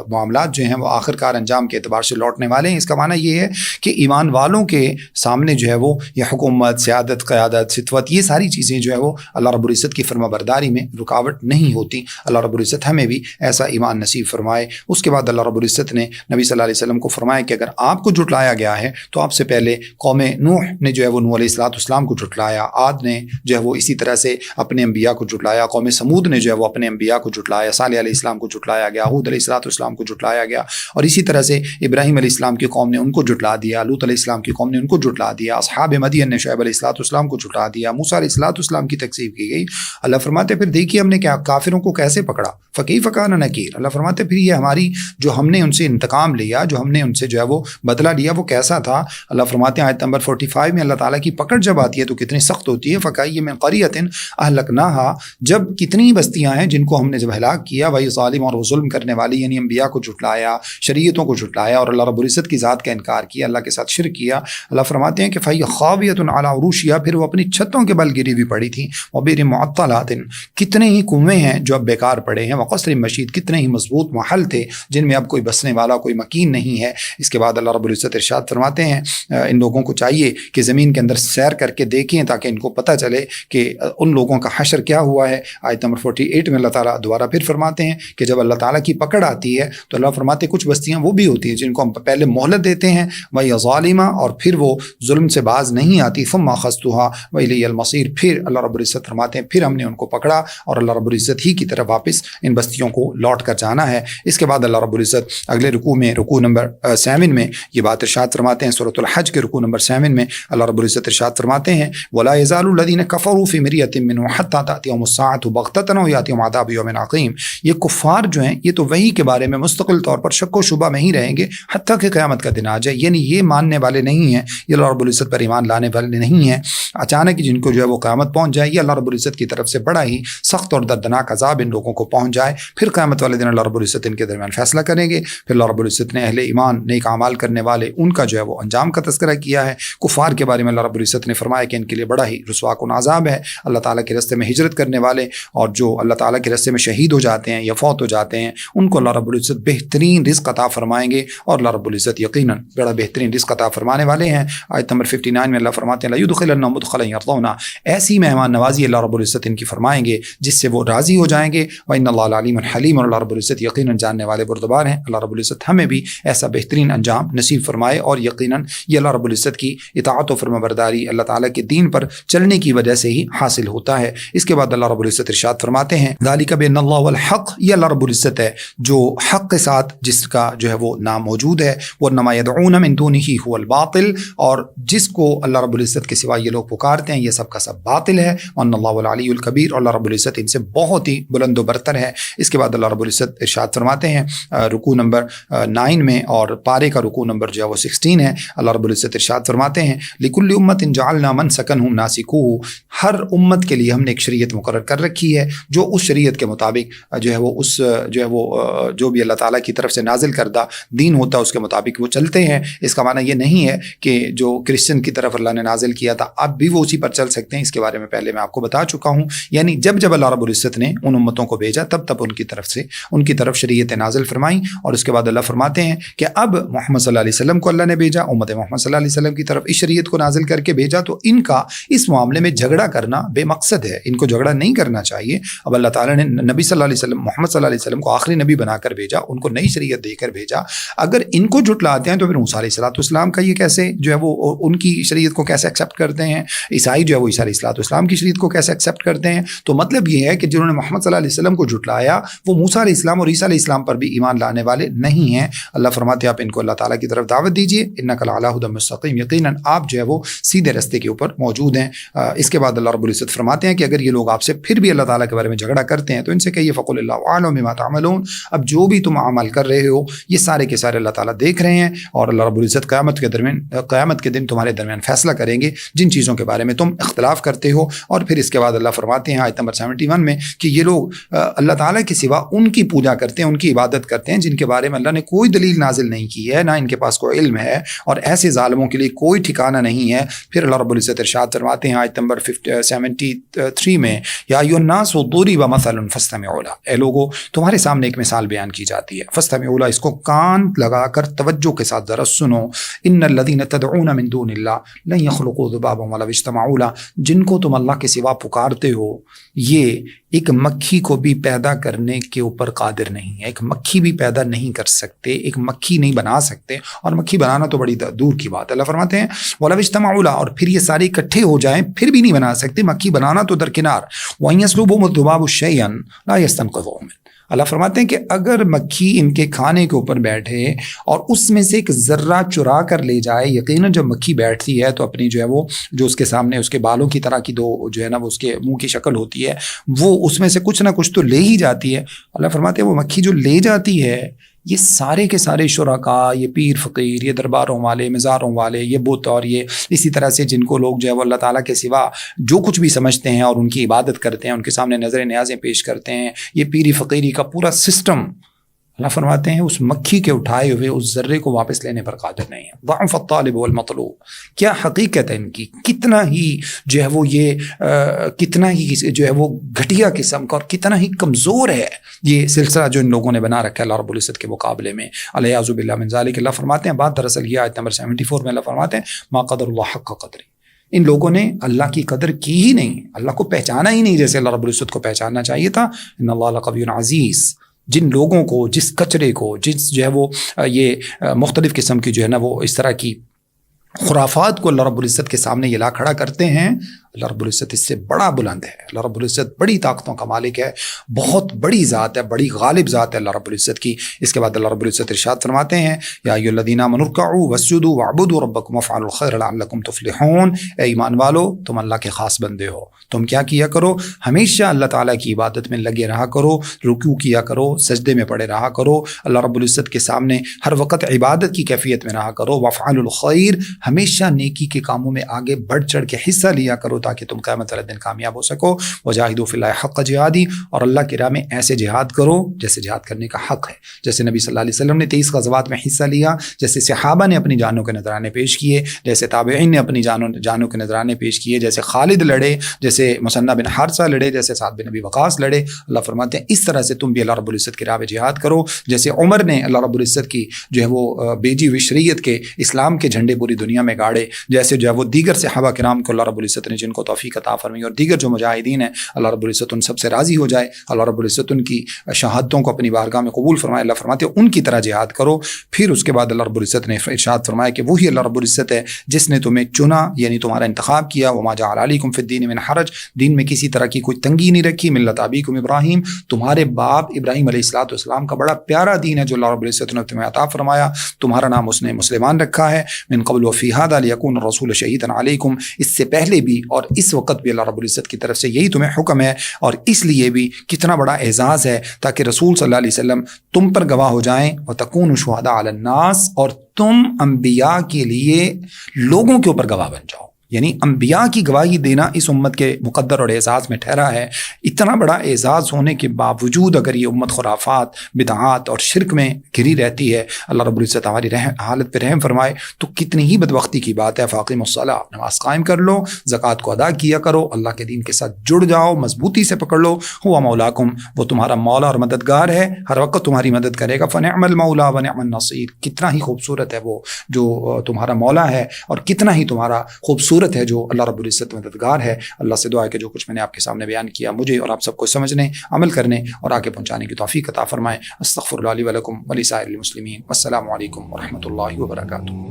معاملات جو ہیں وہ آخر کار انجام کے اعتبار سے لوٹنے والے ہیں۔ اس کا معنی یہ ہے کہ ایمان والوں کے سامنے جو ہے وہ یہ حکومت، سیادت، قیادت، ستوت، یہ ساری چیزیں جو ہے وہ اللہ رب العزت کی فرما برداری میں رکاوٹ نہیں ہوتی۔ اللہ رب العزت ہمیں بھی ایسا ایمان نصیب فرمائے۔ اس کے بعد اللہ رب العزت نے نبی صلی اللہ علیہ وسلم کو فرمایا کہ اگر آپ کو جھٹلایا گیا ہے تو آپ سے پہلے قوم نوح نے جو ہے وہ نوح علیہ السلام کو جھٹلایا، عاد نے جو ہے وہ اسی طرح سے اپنے انبیاء کو جھٹلایا، قوم سمود نے جو ہے وہ اپنے انبیاء کو جھٹلایا، صالح علیہ السلام کو جھٹلایا گیا، ہود علیہ السلام کو جھٹلایا گیا، اور اسی طرح سے ابراہیم علیہ السلام کی قوم نے ان کو جھٹلا دیا، لوط علیہ السلام کی قوم نے ان کو جھٹلا دیا، اصحاب مدین نے شعیب علیہ السلام کو جھٹلا دیا، موسیٰ علیہ السلام کی تکذیب کی گئی۔ اللہ فرماتے پھر دیکھیے ہم نے کیا کافروں کو کیسے پکڑا، فکیف کان نکیر۔ اللہ فرماتے پھر یہ ہماری جو ہم نے ان سے انتقام لیا، جو ہم نے ان سے جو ہے وہ بدلہ لیا، وہ کیسا تھا۔ اللہ فرماتے ہیں آیت نمبر 45 میں اللہ تعالیٰ کی پکڑ جب آتی ہے تو کتنی سخت ہوتی ہے۔ فکأی من قریۃ اہلکناہا، جب کتنی بستیاں ہیں جن کو ہم نے جب ہلاک کیا وہی ظالم اور وہ ظلم کرنے والی یعنی انبیاء کو جھٹلایا، شریعتوں کو جھٹلایا اور اللہ رب العزت کی ذات کا انکار کیا، اللہ کے ساتھ شرک کیا۔ اللہ فرماتے ہیں کہ فَهِيَ خَاوِيَةٌ عَلَىٰ عُرُوشِهَا، پھر وہ اپنی چھتوں کے بل گری ہوئی پڑی تھیں، وَبِئْرٍ مُعَطَّلَاتٍ، کتنے ہی کنویں ہیں جو اب بیکار پڑے ہیں، وَقَصْرٍ مَشِيدٍ، کتنے ہی مضبوط محل تھے جن میں اب کوئی بسنے والا کوئی مکین نہیں ہے۔ اس کے بعد اللہ رب العزت ارشاد فرماتے ہیں ان لوگوں کو چاہیے کہ زمین کے اندر سیر کر کے دیکھیں تاکہ ان کو پتہ چلے کہ ان لوگوں کا حشر کیا ہوا ہے۔ آیت نمبر 48 میں اللہ تعالیٰ دوبارہ پھر فرماتے ہیں کہ جب اللہ تعالیٰ کی پکڑ آتی ہے تو اللہ فرماتے ہیں کچھ بستیاں وہ بھی ہوتی ہیں جن کو ہم پہلے مہلت دیتے ہیں وہی ظالمہ، اور پھر وہ ظلم سے باز نہیں آتی، ثم اخذتها والی المصیر، پھر اللہ رب العزت فرماتے ہیں پھر ہم نے ان کو پکڑا اور اللہ رب العزت ہی کی طرف واپس ان بستیوں کو لوٹ کر جانا ہے۔ اس کے بعد اللہ رب العزت اگلے رکوع میں، رکوع نمبر 7 میں یہ بات ارشاد فرماتے ہیں، سورۃ الحج کے رکوع نمبر 7 میں اللہ رب العزت ارشاد فرماتے ہیں وَلَا يَزَالُ الَّذِينَ كَفَرُوا فِي مِرْيَةٍ مِّنْهُ حَتَّىٰ تَأْتِيَهُمُ السَّاعَةُ بَغْتَةً أَوْ يَأْتِيَهُمْ عَذَابُ يَوْمٍ عَقِيمٍ، یہ کفار جو ہیں یہ تو وحی کے بارے میں مستقل طور پر شک و شبہ میں ہی رہیں گے حتیٰ کہ قیامت کا دن آ جائے، یعنی یہ ماننے والے نہیں ہیں، یہ اللہ رب العزت پر ایمان لانے والے نہیں ہیں، اچانک جن کو جو ہے وہ قیامت پہنچ جائے، یہ اللہ رب العزت کی طرف سے بڑا ہی سخت اور دردناک عذاب ان لوگوں کو پہنچ جائے، پھر قیامت والے دن اللہ رب العزت ان کے درمیان فیصلہ کریں گے۔ پھر اللہ رب العزت نے اہل ایمان نیک اعمال کرنے والے ان کا جو ہے وہ انجام کا تذکرہ کیا ہے۔ کفار کے بارے میں اللہ رب العزت نے فرمایا کہ ان کے لیے بڑا ہی رسوا کن عذاب ہے۔ اللہ تعالیٰ کے راستے میں ہجرت کرنے والے اور جو اللہ تعالیٰ کے راستے میں شہید ہو جاتے ہیں یا فوت ہو جاتے ہیں ان کو اللہ رب العزت بہترین رزق عطا فرمائیں گے، اور اللہ رب العزت یقیناً بڑا بہترین رزق عطا فرمانے والے ہیں۔ آیت نمبر 59 میں اللہ فرماتے ہیں لَيُدْخِلَنَّهُمْ مُدْخَلًا يَرْضَوْنَهُ، ایسی مہمان نوازی اللہ رب العزت ان کی فرمائیں گے جس سے وہ راضی ہو جائیں گے۔ وَإِنَّ اللَّهَ لَعَلِيمٌ حَلِيمٌ، اور اللہ رب العزت یقیناً جاننے والے بردبار ہیں۔ اللہ رب العزت ہمیں بھی ایسا بہترین انجام نصیب فرمائے، اور یقیناً یہ اللہ رب العزت کی اطاعت و فرمانبرداری اللہ تعالیٰ کے دین پر چلنے کی وجہ سے ہی حاصل ہوتا ہے۔ اس کے بعد اللہ رب العزت ارشاد فرماتے ہیں ذَلِكَ بِأَنَّ اللَّهَ هُوَ الْحَقُّ، یہ اللہ رب العزت ہے جو حق کے ساتھ جس کا جو ہے وہ نام موجود ہے، وَإِنَّمَا يَدْعُونَ مِن دُونِهِ هُوَ الْبَاطِلُ، اور جس کو اللہ رب العزت کے سوا یہ لوگ پکارتے ہیں یہ سب کا سب باطل ہے۔ وَأَنَّ اللَّهَ هُوَ الْعَلِيُّ الْكَبِيرُ، اور اللہ رب العزت ان سے بہت ہی بلند و برتر ہے۔ اس کے بعد اللہ رب العزت ارشاد فرماتے ہیں رکوع نمبر 9 میں، اور پارے کا رکوع نمبر جو ہے وہ 16 ہے، اللہ رب العزت ارشاد فرماتے ہیں لِكُلِّ أُمَّةٍ جَعَلْنَا مَنْسَكًا هُمْ نَاسِكُوهُ، ہر امت کے لیے ہم نے ایک شریعت مقرر کر رکھی ہے جو اس شریعت کے مطابق جو ہے وہ اس جو ہے وہ جو بھی اللہ تعالیٰ کی طرف سے نازل کردہ دین ہوتا ہے اس کے مطابق وہ چلتے ہیں۔ اس کا معنی یہ نہیں ہے کہ جو کرسچن کی طرف اللہ نے نازل کیا تھا اب بھی وہ اسی پر چل سکتے ہیں، اس کے بارے میں پہلے میں آپ کو بتا چکا ہوں۔ یعنی جب جب اللہ رب العزت نے ان امتوں کو بھیجا تب تب ان کی طرف شریعت نازل فرمائیں، اور اس کے بعد اللہ فرماتے ہیں کہ اب محمد صلی اللہ علیہ وسلم کو اللہ نے بھیجا، امت محمد صلی اللہ علیہ وسلم کی طرف اس شریعت کو نازل کر کے بھیجا، تو ان کا اس معاملے میں جھگڑا کرنا بے مقصد ہے، ان کو جھگڑا نہیں کرنا چاہیے۔ اب اللہ تعالیٰ نے نبی صلی اللہ علیہ وسلم محمد صلی اللہ علیہ وسلم کو آخری نبی بنا کر بھیجا، ان کو نئی شریعت دے کر بھیجا، اگر ان کو جھٹلاتے ہیں تو پھر موسیٰ علیہ السلام کا یہ کیسے جو ہے وہ ان کی شریعت کو کیسے ایکسیپٹ کرتے ہیں، عیسائی جو ہے وہ عیسیٰ علیہ السلام کی شریعت کو کیسے ایکسیپٹ کرتے ہیں؟ تو مطلب یہ ہے کہ جنہوں نے محمد صلی اللہ علیہ وسلم کو جھٹلایا وہ موسیٰ علیہ السلام اور عیسیٰ علیہ السلام پر بھی ایمان لانے والے نہیں ہیں۔ اللہ فرماتے ہیں آپ ان کو اللہ تعالیٰ کی طرف دعوت دیجیے، انک لعلی ھدی مستقیم، یقیناً آپ جو ہے وہ سیدھے راستے کے اوپر موجود ہیں۔ اس کے بعد اللہ رب العزت فرماتے ہیں کہ اگر یہ لوگ آپ سے پھر بھی اللہ تعالیٰ کے بارے میں جھگڑا کرتے ہیں تو ان سے کہیے فقل اللہ اعلم بما تعملون، اب جو بھی تم عمل کر رہے ہو یہ سارے کے سارے اللہ تعالیٰ دیکھ رہے ہیں، اور اللہ رب العزت قیامت کے دن تمہارے درمیان فیصلہ کریں گے جن چیزوں کے بارے میں تم اختلاف کرتے ہو۔ اور پھر اس کے بعد اللہ فرماتے ہیں آیت نمبر 71 میں کہ یہ لوگ اللہ تعالیٰ کے سوا ان کی پوجا کرتے ہیں، ان کی عبادت کرتے ہیں جن کے بارے میں اللہ نے کوئی دلیل نازل نہیں کی ہے، نہ ان کے پاس کوئی علم ہے، اور ایسے ظالموں کے لیے کوئی ٹھکانہ نہیں ہے۔ پھر اللہ رب العزت ارشاد فرماتے ہیں آیت نمبر 73 میں یا ایھا الناس ضرب مثل فاستمعوا لہ، اے لوگو تمہارے سامنے ایک مثال بیان کی جاتی ہے، فاستمعوا لہ، اس کو کان لگا کر توجہ کے ساتھ ذرا سنو، ان الذین تدعون من دون اللہ لن یخلقوا ذبابا ولو اجتمعوا لہ، جن کو تم اللہ کے سوا پکارتے ہو یہ ایک مکھی کو بھی پیدا کرنے کے اوپر قادر نہیں ہے، ایک مکھی بھی پیدا نہیں کر سکتے، ایک مکھی نہیں بنا سکتے، اور مکھی بنانا تو بڑی دور کی بات ہے۔ اللہ فرماتے ہیں وَلَوِ اجْتَمَعُوا لَهُ، اور پھر یہ سارے اکٹھے ہو جائیں پھر بھی نہیں بنا سکتے، مکھی بنانا تو درکنار، وَإِن يَسْلُبْهُمُ الذُّبَابُ شَيْئًا لَا يَسْتَنقِذُوهُ مِنْهُ، اللہ فرماتے ہیں کہ اگر مکھی ان کے کھانے کے اوپر بیٹھے اور اس میں سے ایک ذرہ چرا کر لے جائے، یقیناً جب مکھی بیٹھتی ہے تو اپنی جو ہے وہ جو اس کے سامنے اس کے بالوں کی طرح کی دو جو ہے نا وہ اس کے منہ کی شکل ہوتی ہے، وہ اس میں سے کچھ نہ کچھ تو لے ہی جاتی ہے۔ اللہ فرماتے ہیں وہ مکھی جو لے جاتی ہے یہ سارے کے سارے شرکا، یہ پیر فقیر، یہ درباروں والے، مزاروں والے، یہ بت اور یہ اسی طرح سے جن کو لوگ جو ہے وہ اللہ تعالیٰ کے سوا جو کچھ بھی سمجھتے ہیں اور ان کی عبادت کرتے ہیں، ان کے سامنے نظر نیازیں پیش کرتے ہیں، یہ پیری فقیری کا پورا سسٹم، اللہ فرماتے ہیں اس مکھی کے اٹھائے ہوئے اس ذرے کو واپس لینے پر قادر نہیں ہے۔ ضعف الطالب والمطلوب، کیا حقیقت ہے ان کی، کتنا ہی جو ہے وہ یہ کتنا ہی جو ہے وہ گھٹیا قسم کا اور کتنا ہی کمزور ہے یہ سلسلہ جو ان لوگوں نے بنا رکھا ہے اللہ رب العزت کے مقابلے میں، الیاذ باللہ من ذالک۔ اللہ فرماتے ہیں بات دراصل یہ آیت نمبر 74 میں اللہ فرماتے ہیں ما قدر اللہ حق قدری، ان لوگوں نے اللہ کی قدر کی ہی نہیں، اللہ کو پہچانا ہی نہیں جیسے اللہ رب العزت کو پہچاننا چاہیے تھا۔ ان اللہ لقوی عزیز، جن لوگوں کو، جس کچرے کو، جس جو ہے وہ یہ مختلف قسم کی جو ہے نا وہ اس طرح کی خرافات کو اللہ رب العزت کے سامنے یہ لا کھڑا کرتے ہیں، اللہ رب العزت اس سے بڑا بلند ہے، اللہ رب العزت بڑی طاقتوں کا مالک ہے، بہت بڑی ذات ہے، بڑی غالب ذات ہے اللہ رب العزت کی۔ اس کے بعد اللہ رب العزت ارشاد فرماتے ہیں یا ایھا الذین آمنوا ارکعوا واسجدوا واعبدوا ربکم وافعلوا الخیر لعلکم تفلحون، اے ایمان والو تم اللہ کے خاص بندے ہو، تم کیا کیا کرو، ہمیشہ اللہ تعالیٰ کی عبادت میں لگے رہا کرو، رکوع کیا کرو، سجدے میں پڑے رہا کرو، اللہ رب العزت کے سامنے ہر وقت عبادت کی کیفیت میں رہا کرو، وافعلوا الخیر، ہمیشہ نیکی کے کاموں میں آگے بڑھ چڑھ کے حصہ لیا کرو تاکہ تم قیامت والے دن کامیاب ہو سکو، وجاہدوا فی اللہ حق جہادی، اور اللہ کی راہ میں ایسے جہاد کرو جیسے جہاد کرنے کا حق ہے، جیسے نبی صلی اللہ علیہ وسلم نے 23 غزوات میں حصہ لیا، جیسے صحابہ نے اپنی جانوں کے نذرانے پیش کیے، جیسے تابعین نے اپنی جانوں کے نذرانے پیش کیے، جیسے خالد لڑے، جیسے مثنہ بن حارثہ لڑے، جیسے سعد بن ابی وقاص لڑے، اللہ فرماتے ہیں اس طرح سے تم بھی اللہ رب العزت کی راہ میں جہاد کرو، جیسے عمر نے اللہ رب العزت کی جو ہے وہ بیجی ہوئی شریعت کے اسلام کے جھنڈے پوری دنیا میں گاڑے، جیسے جو ہے وہ دیگر صحابہ کرام کو اللہ رب العزت نے جن کو توفیق عطا فرمائی، اور دیگر جو مجاہدین ہیں اللہ رب العزت ان سب سے راضی ہو جائے، اللہ رب العزت ان کی شہادتوں کو اپنی بارگاہ میں قبول فرمائے، اللہ فرماتے ہیں ان کی طرح جہاد کرو۔ پھر اس کے بعد اللہ رب العزت نے ارشاد فرمایا کہ وہی اللہ رب العزت ہے جس نے تمہیں چنا، یعنی تمہارا انتخاب کیا، وما جعل علیکم فی الدین من حرج، دین میں کسی طرح کی کوئی تنگی نہیں رکھی، ملت ابیکم ابراہیم، تمہارے باپ ابراہیم علیہ الصلوۃ والسلام کا بڑا پیارا دین ہے جو اللہ رب العزت نے تمہیں عطا فرمایا، تمہارا نام اس نے مسلمان رکھا ہے، من قبل وفی ھذا لیکون الرسول شہیدا علیکم، اس سے پہلے بھی اور اس وقت بھی اللہ رب العزت کی طرف سے یہی تمہیں حکم ہے، اور اس لیے بھی کتنا بڑا اعزاز ہے تاکہ رسول صلی اللہ علیہ وسلم تم پر گواہ ہو جائیں، وتکونوا شہداء علی الناس، اور تم انبیاء کے لیے لوگوں کے اوپر گواہ بن جاؤ، یعنی انبیاء کی گواہی دینا اس امت کے مقدر اور اعزاز میں ٹھہرا ہے۔ اتنا بڑا اعزاز ہونے کے باوجود اگر یہ امت خرافات، بدعات اور شرک میں گھری رہتی ہے، اللہ رب العزت ہماری حالت پہ رحم فرمائے، تو کتنی ہی بدبختی کی بات ہے۔ فاقیموا الصلاۃ، نماز قائم کر لو، زکوٰۃ کو ادا کیا کرو، اللہ کے دین کے ساتھ جڑ جاؤ، مضبوطی سے پکڑ لو، ہوا مولاکم، وہ تمہارا مولا اور مددگار ہے، ہر وقت تمہاری مدد کرے گا، فنعم المولا ونعم النصیر، کتنا ہی خوبصورت ہے وہ جو تمہارا مولا ہے، اور کتنا ہی تمہارا خوبصورت ہے جو اللہ رب العزت مددگار ہے۔ اللہ سے دعا ہے کہ جو کچھ میں نے آپ کے سامنے بیان کیا مجھے اور آپ سب کو سمجھنے، عمل کرنے اور آگے پہنچانے کی توفیق عطا فرمائے۔ استغفر اللہ لی ولکم ولسائر المسلمین، والسلام علیکم ورحمۃ اللہ وبرکاتہ۔